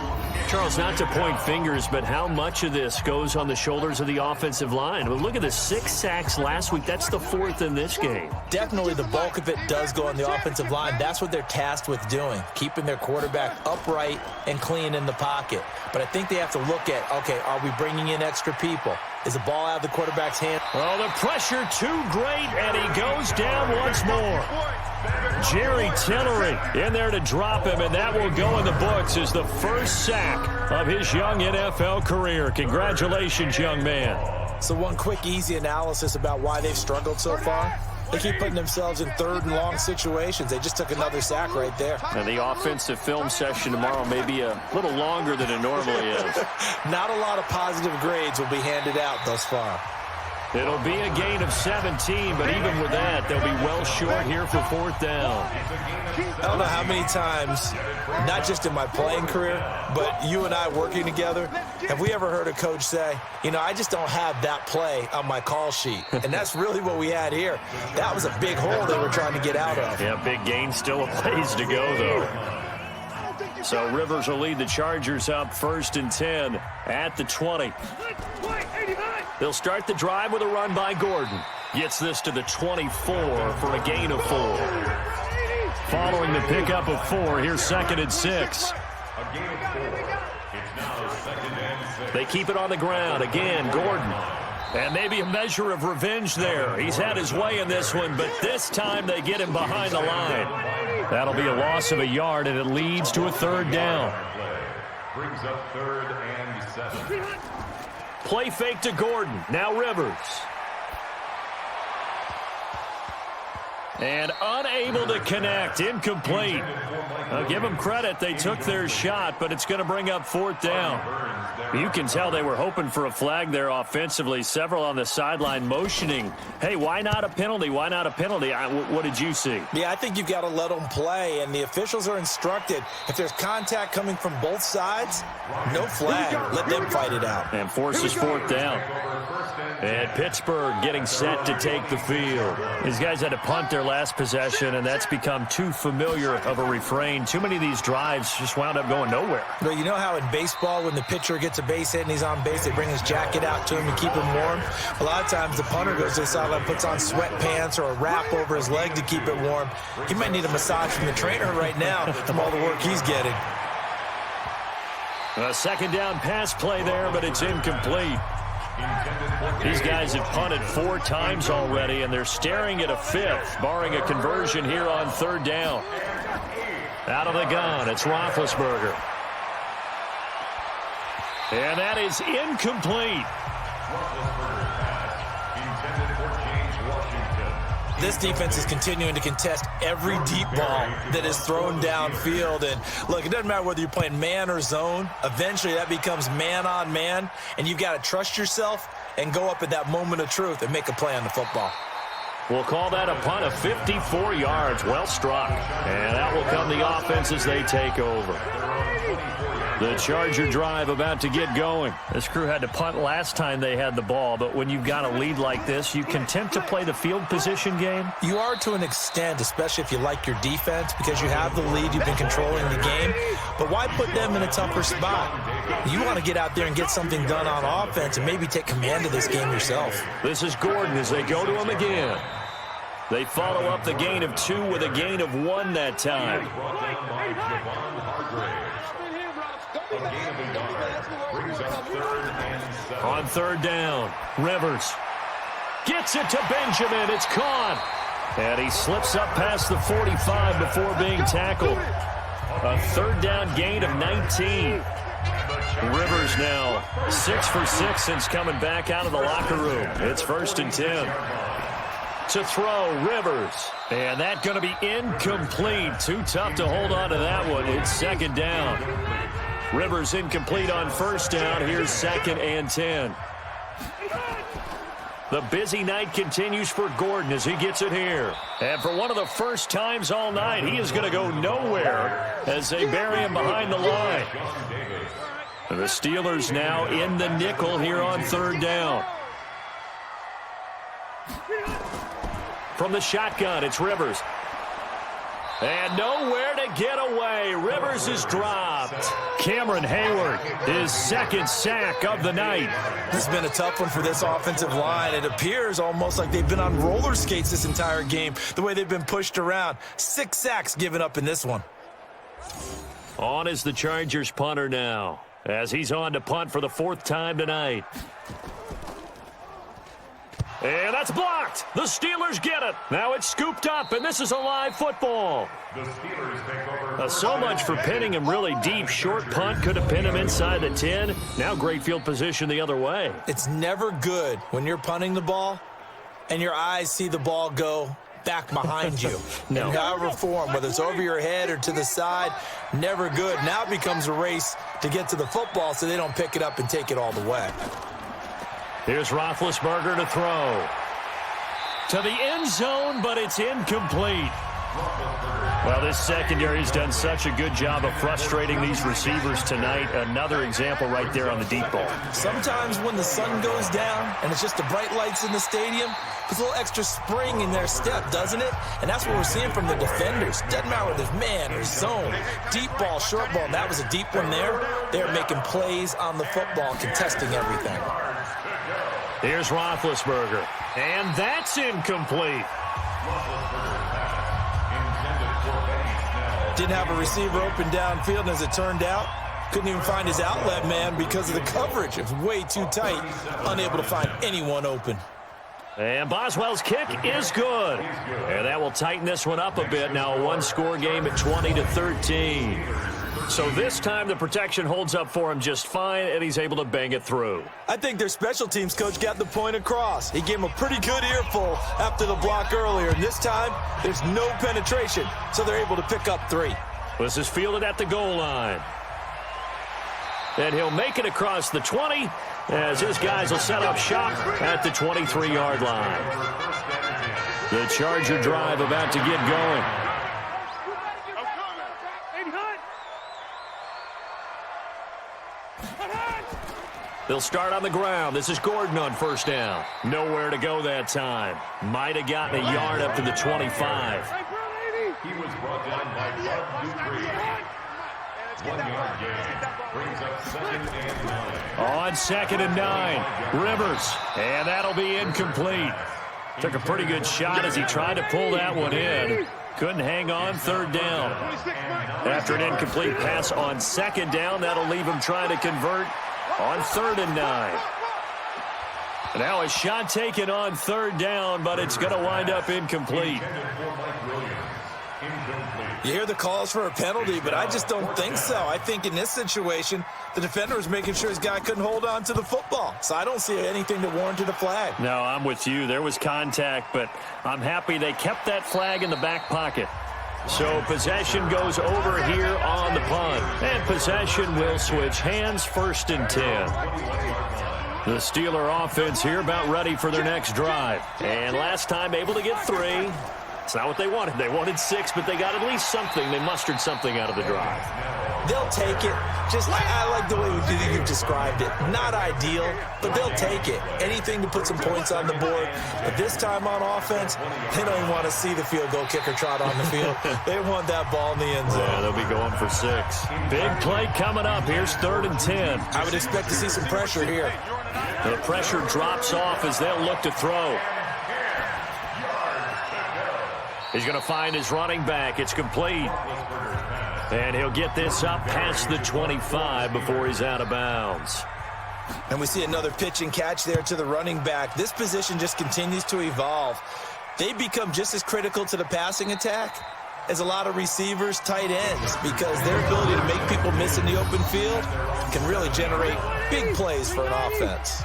Charles, not to point fingers, but how much of this goes on the shoulders of the offensive line? Well, look at the 6 sacks last week. That's the 4th in this game. Definitely the bulk of it does go on the offensive line. That's what they're tasked with doing, keeping their quarterback upright and clean in the pocket. But I think they have to look at, okay, are we bringing in extra people? Is the ball out of the quarterback's hand? Oh, the pressure too great, and he goes down once more. Jerry Tillery in there to drop him, and that will go in the books as the 1st sack of his young NFL career. Congratulations, young man. So one quick, easy analysis about why they've struggled so far. They keep putting themselves in 3rd and long situations. They just took another sack right there. And the offensive film session tomorrow may be a little longer than it normally is. Not a lot of positive grades will be handed out thus far. It'll be a gain of 17, but even with that, they'll be well short here for 4th down. I don't know how many times, not just in my playing career, but you and I working together, have we ever heard a coach say, you know, I just don't have that play on my call sheet. And that's really what we had here. That was a big hole they were trying to get out of. Yeah, big gain, still a ways to go, though. So Rivers will lead the Chargers up 1st and 10 at the 20. They'll start the drive with a run by Gordon. Gets this to the 24 for a gain of 4. Following the pickup of 4, here's 2nd and 6. They keep it on the ground. Again, Gordon. And maybe a measure of revenge there. He's had his way in this one, but this time they get him behind the line. That'll be a loss of a yard, and it leads to a 3rd down. Brings up 3rd and 7. Play fake to Gordon. Now Rivers. And unable to connect. Incomplete. I'll give them credit. They took their shot, but it's going to bring up 4th down. You can tell they were hoping for a flag there offensively. Several on the sideline motioning, hey, why not a penalty? Why not a penalty? What did you see? Yeah, I think you've got to let them play, and the officials are instructed. If there's contact coming from both sides, no flag. Let them fight it out. And forces 4th down. And Pittsburgh getting set to take the field. These guys had to punt their last possession, and that's become too familiar of a refrain. Too many of these drives just wound up going nowhere. But you know how in baseball, when the pitcher gets a base hit and he's on base, they bring his jacket out to him to keep him warm? A lot of times the punter goes to the sideline, puts on sweatpants or a wrap over his leg to keep it warm. He might need a massage from the trainer right now from all the work he's getting. A 2nd down pass play there, but it's incomplete. These guys have punted 4 times already, and they're staring at a 5th, barring a conversion here on 3rd down. Out of the gun, it's Roethlisberger. And that is incomplete. This defense is continuing to contest every deep ball that is thrown downfield. And look, it doesn't matter whether you're playing man or zone. Eventually that becomes man on man, and you've got to trust yourself and go up at that moment of truth and make a play on the football. We'll call that a punt of 54 yards. Well struck. And that will come the offense as they take over. The Charger drive about to get going. This crew had to punt last time they had the ball, but when you've got a lead like this, you content to play the field position game? You are to an extent, especially if you like your defense, because you have the lead, you've been controlling the game. But why put them in a tougher spot? You want to get out there and get something done on offense and maybe take command of this game yourself. This is Gordon as they go to him again. They follow up the gain of 2 with a gain of 1 that time. On 3rd down, Rivers gets it to Benjamin. It's caught. And he slips up past the 45 before being tackled. A 3rd down gain of 19. Rivers now 6 for 6 since coming back out of the locker room. It's 1st and 10. To throw, Rivers. And that's going to be incomplete. Too tough to hold on to that one. It's 2nd down. Rivers incomplete on 1st down. Here's 2nd and 10. The busy night continues for Gordon as he gets it here. And for one of the first times all night, he is going to go nowhere as they bury him behind the line. The Steelers now in the nickel here on 3rd down. From the shotgun, it's Rivers. And nowhere to get away. Rivers is dropped. Cameron Hayward, his 2nd sack of the night. This has been a tough one for this offensive line. It appears almost like they've been on roller skates this entire game, the way they've been pushed around. 6 sacks given up in this one. On is the Chargers punter now, as he's on to punt for the 4th time tonight. And that's blocked. The Steelers get it. Now it's scooped up, and this is a live football. The Steelers take over. So much for pinning him really deep. Short punt could have pinned him inside the 10. Now great field position the other way. It's never good when you're punting the ball and your eyes see the ball go back behind you. No. In however form, whether it's over your head or to the side, never good. Now it becomes a race to get to the football so they don't pick it up and take it all the way. Here's Roethlisberger to throw. To the end zone, but it's incomplete. Well, this secondary's done such a good job of frustrating these receivers tonight. Another example right there on the deep ball. Sometimes when the sun goes down and it's just the bright lights in the stadium, there's a little extra spring in their step, doesn't it? And that's what we're seeing from the defenders. Doesn't matter whether it's man or zone, deep ball, short ball. That was a deep one there. They're making plays on the football, contesting everything. Here's Roethlisberger, and that's incomplete. Didn't have a receiver open downfield, and as it turned out, couldn't even find his outlet man because of the coverage. It was way too tight, unable to find anyone open. And Boswell's kick is good. And that will tighten this one up a bit. Now a one-score game at 20-13. So this time the protection holds up for him just fine, and he's able to bang it through. I think their special teams coach got the point across. He gave him a pretty good earful after the block earlier, and this time there's no penetration, so they're able to pick up 3. This is fielded at the goal line. And he'll make it across the 20 as his guys will set up shop at the 23-yard line. The Charger drive about to get going. They'll start on the ground. This is Gordon on first down. Nowhere to go that time. Might have gotten a yard up to the 25. He was brought down by Bob Dupree. 1 yard gain. Brings up 2nd and 9. On 2nd and 9. Rivers. And that'll be incomplete. Took a pretty good shot as he tried to pull that one in. Couldn't hang on 3rd down. After an incomplete pass on 2nd down, that'll leave him trying to convert on 3rd and 9. Now a shot taken on 3rd down, but it's going to wind up incomplete. You hear the calls for a penalty, but I just don't think so. I think in this situation, the defender was making sure his guy couldn't hold on to the football. So I don't see anything that warranted a flag. No, I'm with you. There was contact, but I'm happy they kept that flag in the back pocket. So possession goes over here on the punt. And possession will switch hands, 1st and 10. The Steeler offense here about ready for their next drive. And last time able to get 3. It's not what they wanted. They wanted 6, but they got at least something. They mustered something out of the drive. They'll take it. I like the way you've described it. Not ideal, but they'll take it. Anything to put some points on the board. But this time on offense, they don't even want to see the field goal kicker trot on the field. They want that ball in the end zone. Yeah, they'll be going for 6. Big play coming up. Here's 3rd and 10. I would expect to see some pressure here. The pressure drops off as they'll look to throw. He's going to find his running back. It's complete. And he'll get this up past the 25 before he's out of bounds. And we see another pitch and catch there to the running back. This position just continues to evolve. They become just as critical to the passing attack as a lot of receivers, tight ends, because their ability to make people miss in the open field can really generate big plays for an offense.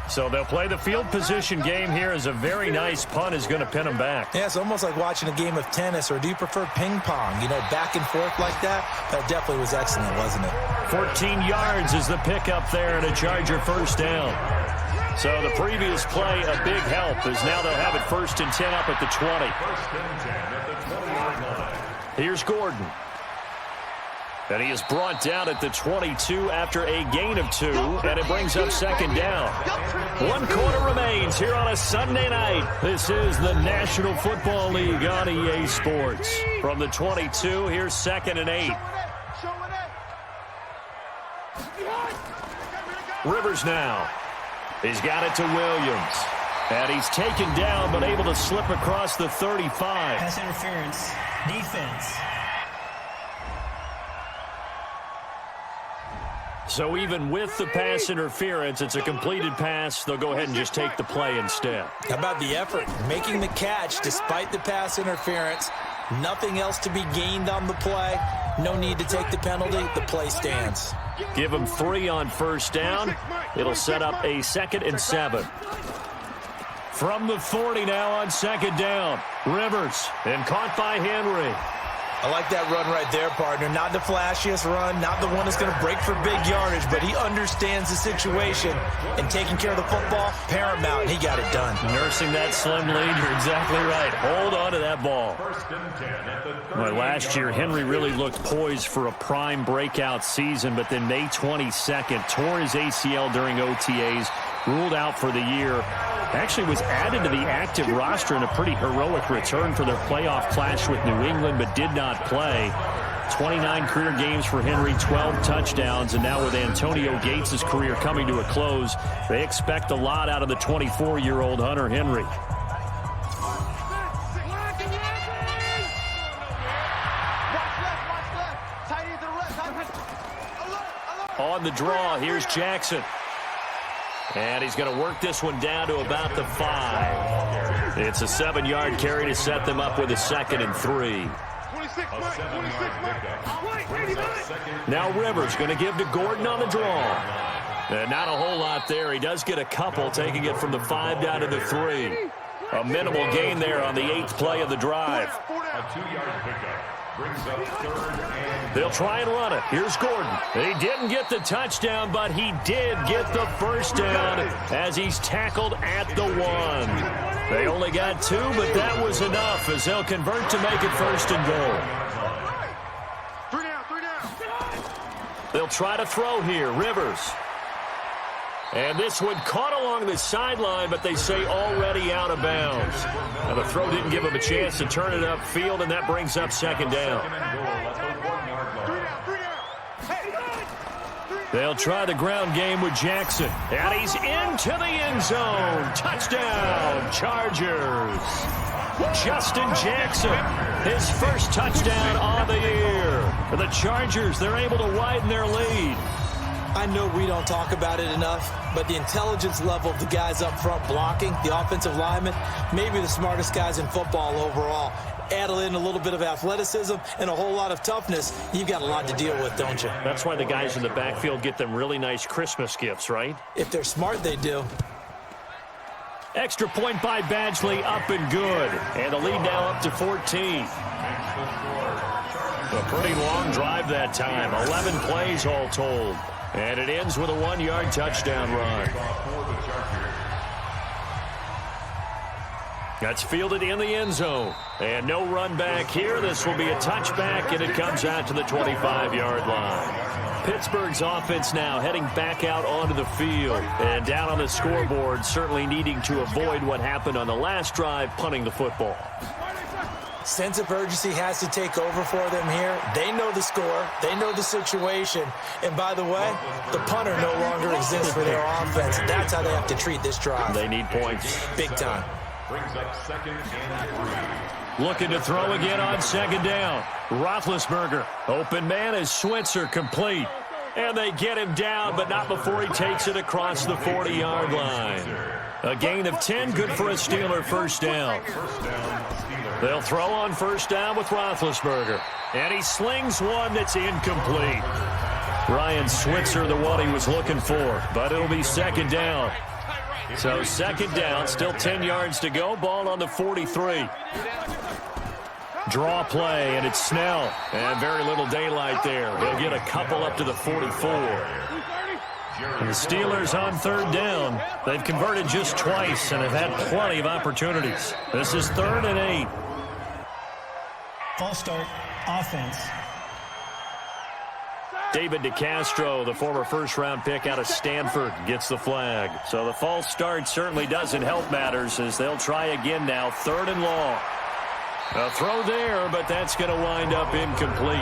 So they'll play the field position game here as a very nice punt is going to pin them back. Yeah, it's almost like watching a game of tennis, or do you prefer ping pong? You know, back and forth like that? That definitely was excellent, wasn't it? 14 yards is the pickup there and a Charger 1st down. So the previous play, a big help, as now they'll have it 1st and 10 up at the 20. Here's Gordon. And he is brought down at the 22 after a gain of 2, and it brings up 2nd down. 1 quarter remains here on a Sunday night. This is the National Football League on EA Sports. From the 22, here's 2nd and 8. Rivers now. He's got it to Williams. And he's taken down, but able to slip across the 35. Pass interference. Defense. So even with the pass interference, it's a completed pass. They'll go ahead and just take the play instead. How about the effort? Making the catch despite the pass interference. Nothing else to be gained on the play. No need to take the penalty. The play stands. Give them 3 on 1st down. It'll set up a 2nd and 7. From the 40 now on 2nd down. Rivers, and caught by Henry. I like that run right there, partner. Not the flashiest run, not the one that's going to break for big yardage, but he understands the situation, and taking care of the football, paramount, and he got it done. Nursing that slim lead, you're exactly right. Hold on to that ball. Well, last year, Henry really looked poised for a prime breakout season, but then May 22nd, tore his ACL during OTAs, ruled out for the year. Actually was added to the active roster in a pretty heroic return for their playoff clash with New England, but did not play. 29 career games for Henry, 12 touchdowns, and now with Antonio Gates' career coming to a close, they expect a lot out of the 24-year-old Hunter Henry. On the draw, here's Jackson. And he's going to work this one down to about the 5. It's a 7-yard carry to set them up with a 2nd and 3. Now Rivers going to give to Gordon on the draw. Not a whole lot there. He does get a couple, taking it from the 5 down to the 3. A minimal gain there on the 8th play of the drive. A 2-yard pickup brings up 3rd and... They'll try and run it. Here's Gordon. He didn't get the touchdown, but he did get the first down as he's tackled at the 1. They only got 2, but that was enough as they'll convert to make it 1st and goal. 3 down. They'll try to throw here. Rivers. And this one caught along the sideline, but they say already out of bounds. Now the throw didn't give him a chance to turn it upfield, and that brings up 2nd down. They'll try the ground game with Jackson. And he's into the end zone. Touchdown, Chargers. Justin Jackson, his first touchdown on the year. For the Chargers, they're able to widen their lead. I know we don't talk about it enough, but the intelligence level of the guys up front blocking, the offensive linemen, maybe the smartest guys in football overall. Add in a little bit of athleticism and a whole lot of toughness, you've got a lot to deal with, don't you? That's why the guys in the backfield get them really nice Christmas gifts, right? If they're smart, they do. Extra point by Badgley, up and good. And the lead now up to 14. A pretty long drive that time. 11 plays all told. And it ends with a 1-yard touchdown run. That's fielded in the end zone. And no run back here. This will be a touchback, and it comes out to the 25-yard line. Pittsburgh's offense now heading back out onto the field. And down on the scoreboard, certainly needing to avoid what happened on the last drive, punting the football. Sense of urgency has to take over for them here. They know the score. They know the situation. And by the way, the punter no longer exists for their offense. That's how they have to treat this drive. They need points. Big time. Brings up 2nd and 3. Looking to throw again on 2nd down. Roethlisberger. Open man is Switzer, complete. And they get him down, but not before he takes it across the 40-yard line. A gain of 10, good for a Steeler first down. They'll throw on 1st down with Roethlisberger. And he slings one that's incomplete. Ryan Switzer, the one he was looking for, but it'll be 2nd down. So 2nd down, still 10 yards to go. Ball on the 43. Draw play, and it's Snell. And very little daylight there. He'll get a couple up to the 44. And the Steelers on 3rd down. They've converted just twice and have had plenty of opportunities. This is 3rd and 8. False start, offense. David DeCastro, the former first-round pick out of Stanford, gets the flag. So the false start certainly doesn't help matters as they'll try again now, 3rd and long. A throw there, but that's going to wind up incomplete.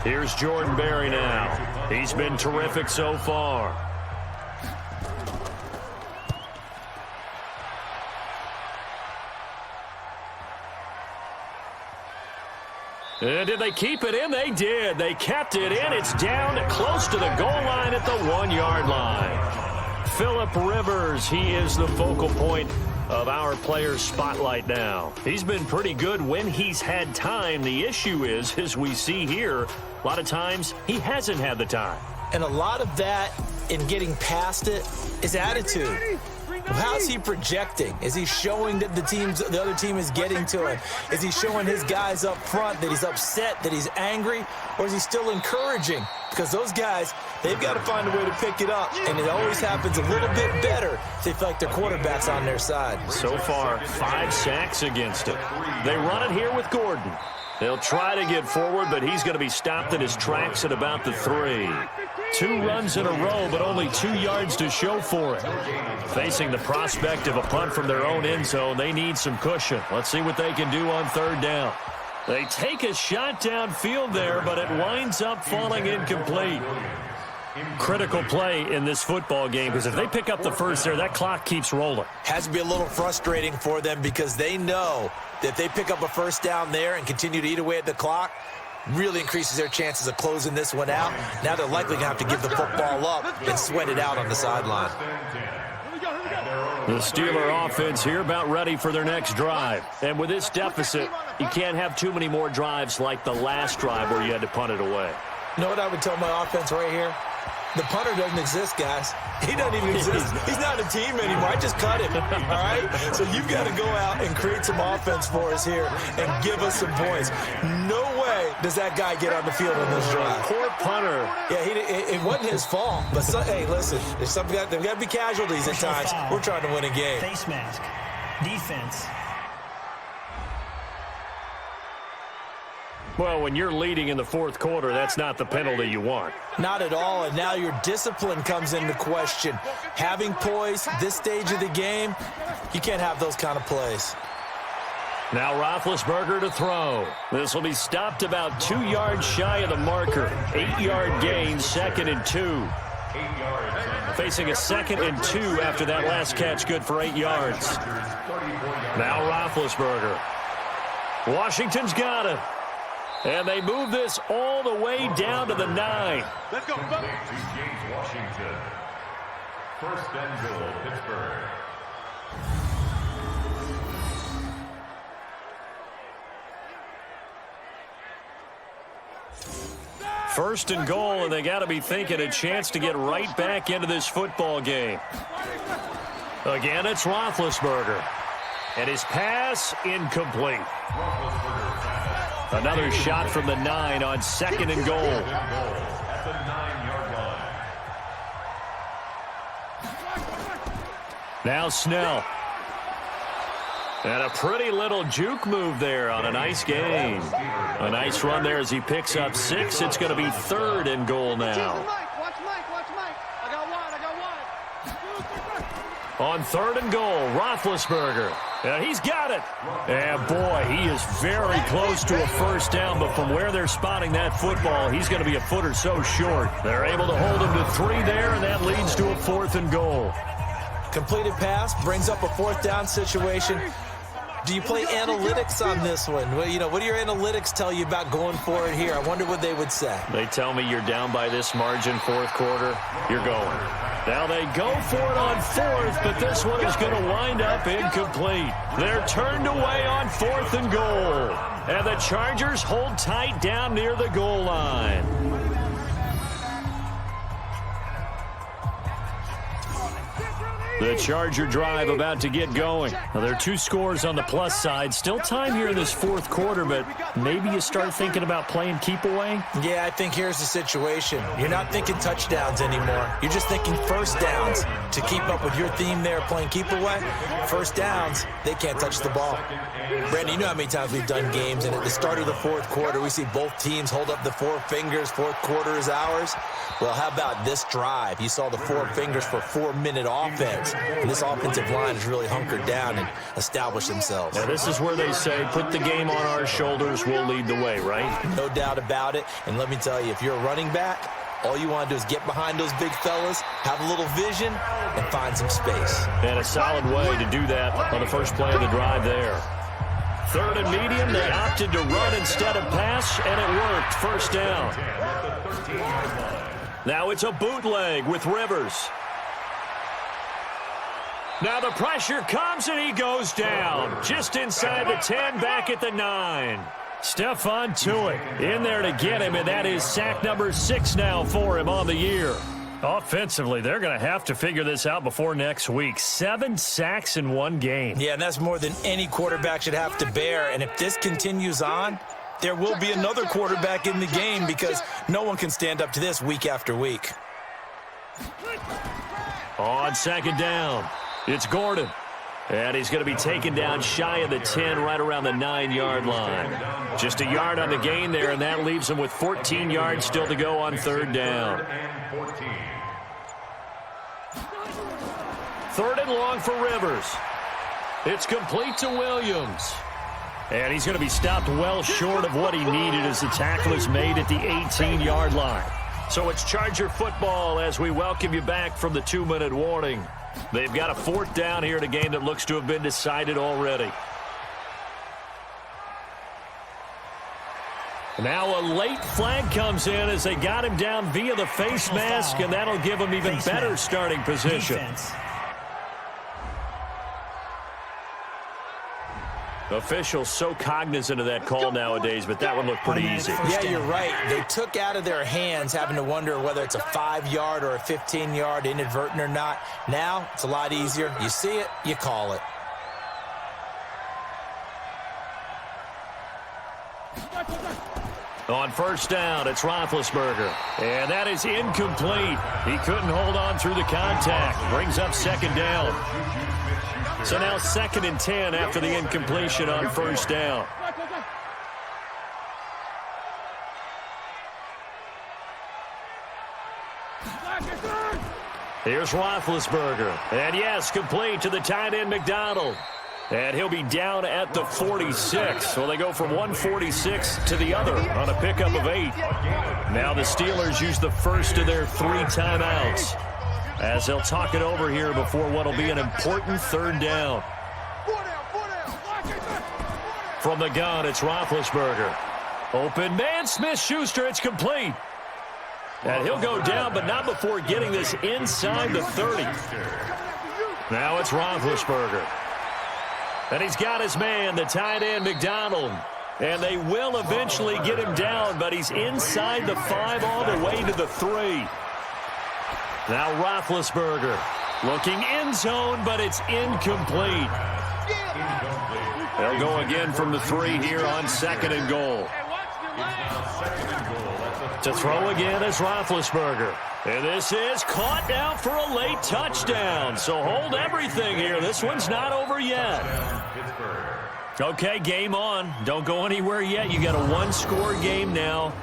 Here's Jordan Berry now. He's been terrific so far. And did they keep it in? They did. They kept it in. It's down close to the goal line at the 1-yard line. Phillip Rivers, he is the focal point of our players' spotlight now. He's been pretty good when he's had time. The issue is, as we see here, a lot of times he hasn't had the time. And a lot of that in getting past it is attitude. How's he projecting? Is he showing that the other team is getting to him? Is he showing his guys up front that he's upset, that he's angry? Or is he still encouraging? Because those guys, they've got to find a way to pick it up. And it always happens a little bit better if they feel like their quarterback's on their side. So far, 5 sacks against him. They run it here with Gordon. They'll try to get forward, but he's going to be stopped in his tracks at about the 3. 2 runs in a row, but only 2 yards to show for it. Facing the prospect of a punt from their own end zone, they need some cushion. Let's see what they can do on 3rd down. They take a shot downfield there, but it winds up falling incomplete. Critical play in this football game, because if they pick up the first there, that clock keeps rolling. Has to be a little frustrating for them because they know that if they pick up a first down there and continue to eat away at the clock, really increases their chances of closing this one out. Now they're likely going to have to give the football up and sweat it out on the sideline. The Steeler offense here about ready for their next drive. And with this deficit, you can't have too many more drives like the last drive where you had to punt it away. You know what I would tell my offense right here? The punter doesn't exist, guys. He doesn't even exist. He's not a team anymore. I just cut him, all right? So you've got to go out and create some offense for us here and give us some points. No way does that guy get on the field on this drive. Poor punter. Yeah, it wasn't his fault. But, hey, listen, there's got to be casualties at times. We're trying to win a game. Face mask. Defense. Well, when you're leading in the fourth quarter, that's not the penalty you want. Not at all, and now your discipline comes into question. Having poise this stage of the game, you can't have those kind of plays. Now Roethlisberger to throw. This will be stopped about 2 yards shy of the marker. 8-yard gain, 2nd and 2. 8 yards. Facing a 2nd and 2 after that last catch, good for 8 yards. Now Roethlisberger. Washington's got it. And they move this all the way down to the 9. Let's go, To James Washington. 1st and goal, Pittsburgh. First and goal, and they got to be thinking a chance to get right back into this football game. Again, it's Roethlisberger. And his pass incomplete. Another shot from the 9 on 2nd and goal. At the 9-yard line. Now Snell. And a pretty little juke move there on a nice gain. A nice run there as he picks up 6. It's going to be 3rd and goal now. Watch Mike. I got wide. On 3rd and goal, Roethlisberger. And he's got it. And boy, he is very close to a first down, but from where they're spotting that football, he's going to be a foot or so short. They're able to hold him to 3 there, and that leads to a 4th and goal. Completed pass brings up a 4th down situation. Do you play analytics on this one? Well, what do your analytics tell you about going for it here? I wonder what they would say. They tell me you're down by this margin, 4th quarter, you're going. Now they go for it on 4th, but this one is going to wind up incomplete. They're turned away on 4th and goal. And the Chargers hold tight down near the goal line. The Charger drive about to get going. Now, there are 2 scores on the plus side. Still time here in this 4th quarter, but maybe you start thinking about playing keep away? Yeah, I think here's the situation. You're not thinking touchdowns anymore. You're just thinking first downs. To keep up with your theme there, playing keep away, first downs, they can't touch the ball. Brandon, you know how many times we've done games, and at the start of the 4th quarter, we see both teams hold up the 4 fingers, 4th quarter is ours. Well, how about this drive? You saw the 4 fingers for 4-minute offense. And this offensive line has really hunkered down and established themselves. Now, this is where they say, put the game on our shoulders, we'll lead the way, right? No doubt about it. And let me tell you, if you're a running back, all you want to do is get behind those big fellas, have a little vision, and find some space. And a solid way to do that on the first play of the drive there. 3rd and medium, they opted to run instead of pass, and it worked. First down. Now it's a bootleg with Rivers. Now the pressure comes, and he goes down. Just inside the 10, back at the 9. Stephon Tuitt in there to get him, and that is sack number 6 now for him on the year. Offensively, they're going to have to figure this out before next week. 7 sacks in 1 game. Yeah, and that's more than any quarterback should have to bear. And if this continues on, there will be another quarterback in the game because no one can stand up to this week after week. On 2nd down, it's Gordon. And he's going to be taken down shy of the 10, right around the 9-yard line. Just a yard on the gain there, and that leaves him with 14 yards still to go on 3rd down. 3rd and long for Rivers. It's complete to Williams. And he's going to be stopped well short of what he needed as the tackle is made at the 18-yard line. So it's Charger football as we welcome you back from the 2-minute warning. They've got a 4th down here in a game that looks to have been decided already. Now a late flag comes in as they got him down via the face mask, and that'll give him even better starting position. Officials so cognizant of that call nowadays, but that one looked pretty easy. Yeah, you're right. They took out of their hands having to wonder whether it's a 5-yard or a 15-yard, inadvertent or not. Now, it's a lot easier. You see it, you call it. On first down, it's Roethlisberger. And that is incomplete. He couldn't hold on through the contact. Brings up second down. So now 2nd and 10 after the incompletion on first down. Here's Roethlisberger. And yes, complete to the tight end McDonald. And he'll be down at the 46. So they go from 146 to the other on a pickup of 8. Now the Steelers use the first of their 3 timeouts, as they'll talk it over here before what will be an important 3rd down. From the gun, it's Roethlisberger. Open man, Smith-Schuster, it's complete. And he'll go down, but not before getting this inside the 30. Now it's Roethlisberger. And he's got his man, the tight end McDonald. And they will eventually get him down, but he's inside the 5 all the way to the 3. Now Roethlisberger looking end zone, but it's incomplete. They'll go again from the 3 here on 2nd and goal. To throw again is Roethlisberger. And this is caught down for a late touchdown. So hold everything here. This one's not over yet. Okay, game on. Don't go anywhere yet. You got a 1-score game now.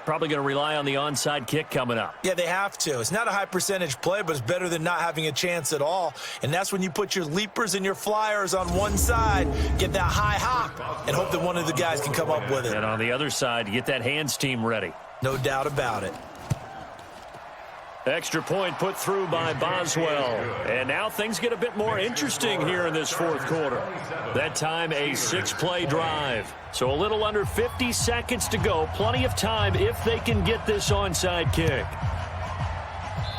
Probably going to rely on the onside kick coming up. Yeah, they have to. It's not a high percentage play, but it's better than not having a chance at all. And that's when you put your leapers and your flyers on one side, get that high hop, and hope that one of the guys can come up with it. And on the other side, get that hands team ready. No doubt about it. Extra point put through by Boswell. And now things get a bit more interesting here in this 4th quarter. That time a 6-play drive. So a little under 50 seconds to go. Plenty of time if they can get this onside kick.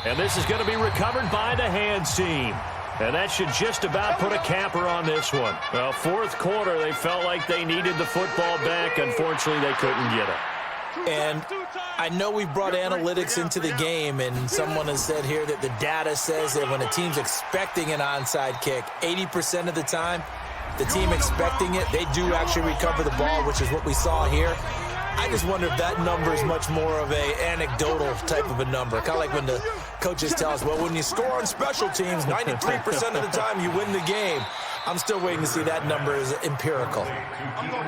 And this is going to be recovered by the hands team. And that should just about put a capper on this one. Well, 4th quarter, they felt like they needed the football back. Unfortunately, they couldn't get it. And I know we've brought analytics into the game, and someone has said here that the data says that when a team's expecting an onside kick, 80% of the time, the team expecting it, they do actually recover the ball, which is what we saw here. I just wonder if that number is much more of a anecdotal type of a number. Kind of like when the coaches tell us, well, when you score on special teams, 93% of the time you win the game. I'm still waiting to see that number is empirical.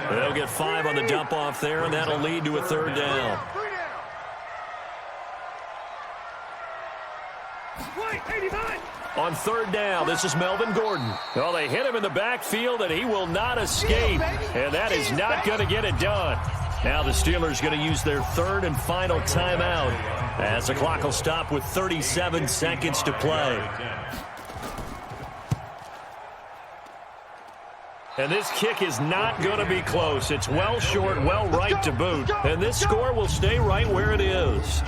They'll get 5 on the dump off there, and that'll lead to a 3rd down. On 3rd down, this is Melvin Gordon. Well, they hit him in the backfield, and he will not escape. And that is not going to get it done. Now the Steelers going to use their 3rd and final timeout as the clock will stop with 37 seconds to play. And this kick is not going to be close. It's well short, well right to boot. And this score will stay right where it is.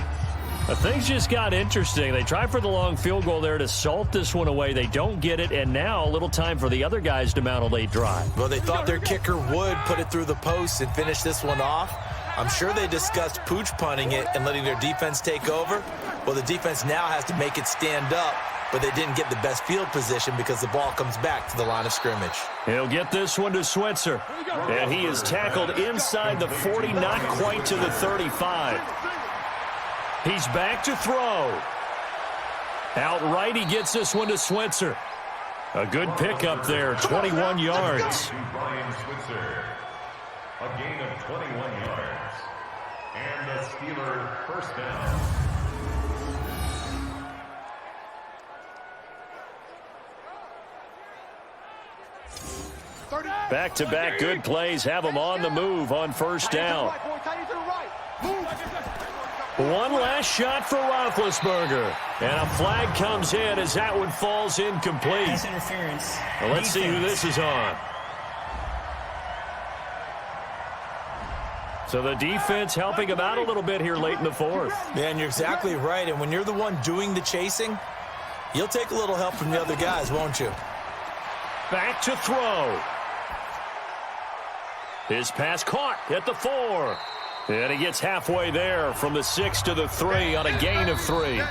Things just got interesting. They tried for the long field goal there to salt this one away. They don't get it, and now a little time for the other guys to mount a late drive. Well, they thought their kicker would put it through the post and finish this one off. I'm sure they discussed pooch punting it and letting their defense take over. Well, the defense now has to make it stand up, but they didn't get the best field position because the ball comes back to the line of scrimmage. He'll get this one to Switzer, and he is tackled inside the 40, not quite to the 35. He's back to throw. Outright, he gets this one to Switzer. A good pickup there, 21 yards. A gain of 21 yards. And the Steelers first down. Back-to-back good plays have them on the move on first down. One last shot for Roethlisberger. And a flag comes in as that one falls incomplete. Pass interference. Well, let's see who this is on. So the defense helping him out a little bit here late in the 4th. Man, you're exactly right. And when you're the one doing the chasing, you'll take a little help from the other guys, won't you? Back to throw. His pass caught at the 4. And he gets halfway there from the 6 to the 3 on a gain of 3.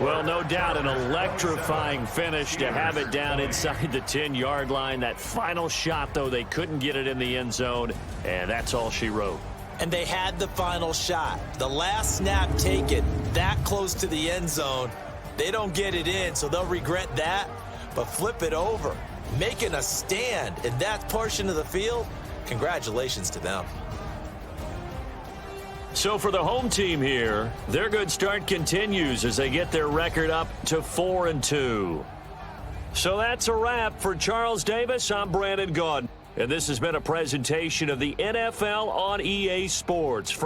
Well, no doubt an electrifying finish to have it down inside the 10-yard line. That final shot, though, they couldn't get it in the end zone, and that's all she wrote. And they had the final shot. The last snap taken that close to the end zone. They don't get it in, so they'll regret that. But flip it over, making a stand in that portion of the field, congratulations to them. So for the home team here, their good start continues as they get their record up to 4-2. So that's a wrap for Charles Davis. I'm Brandon Gaudin, and this has been a presentation of the NFL on EA Sports. For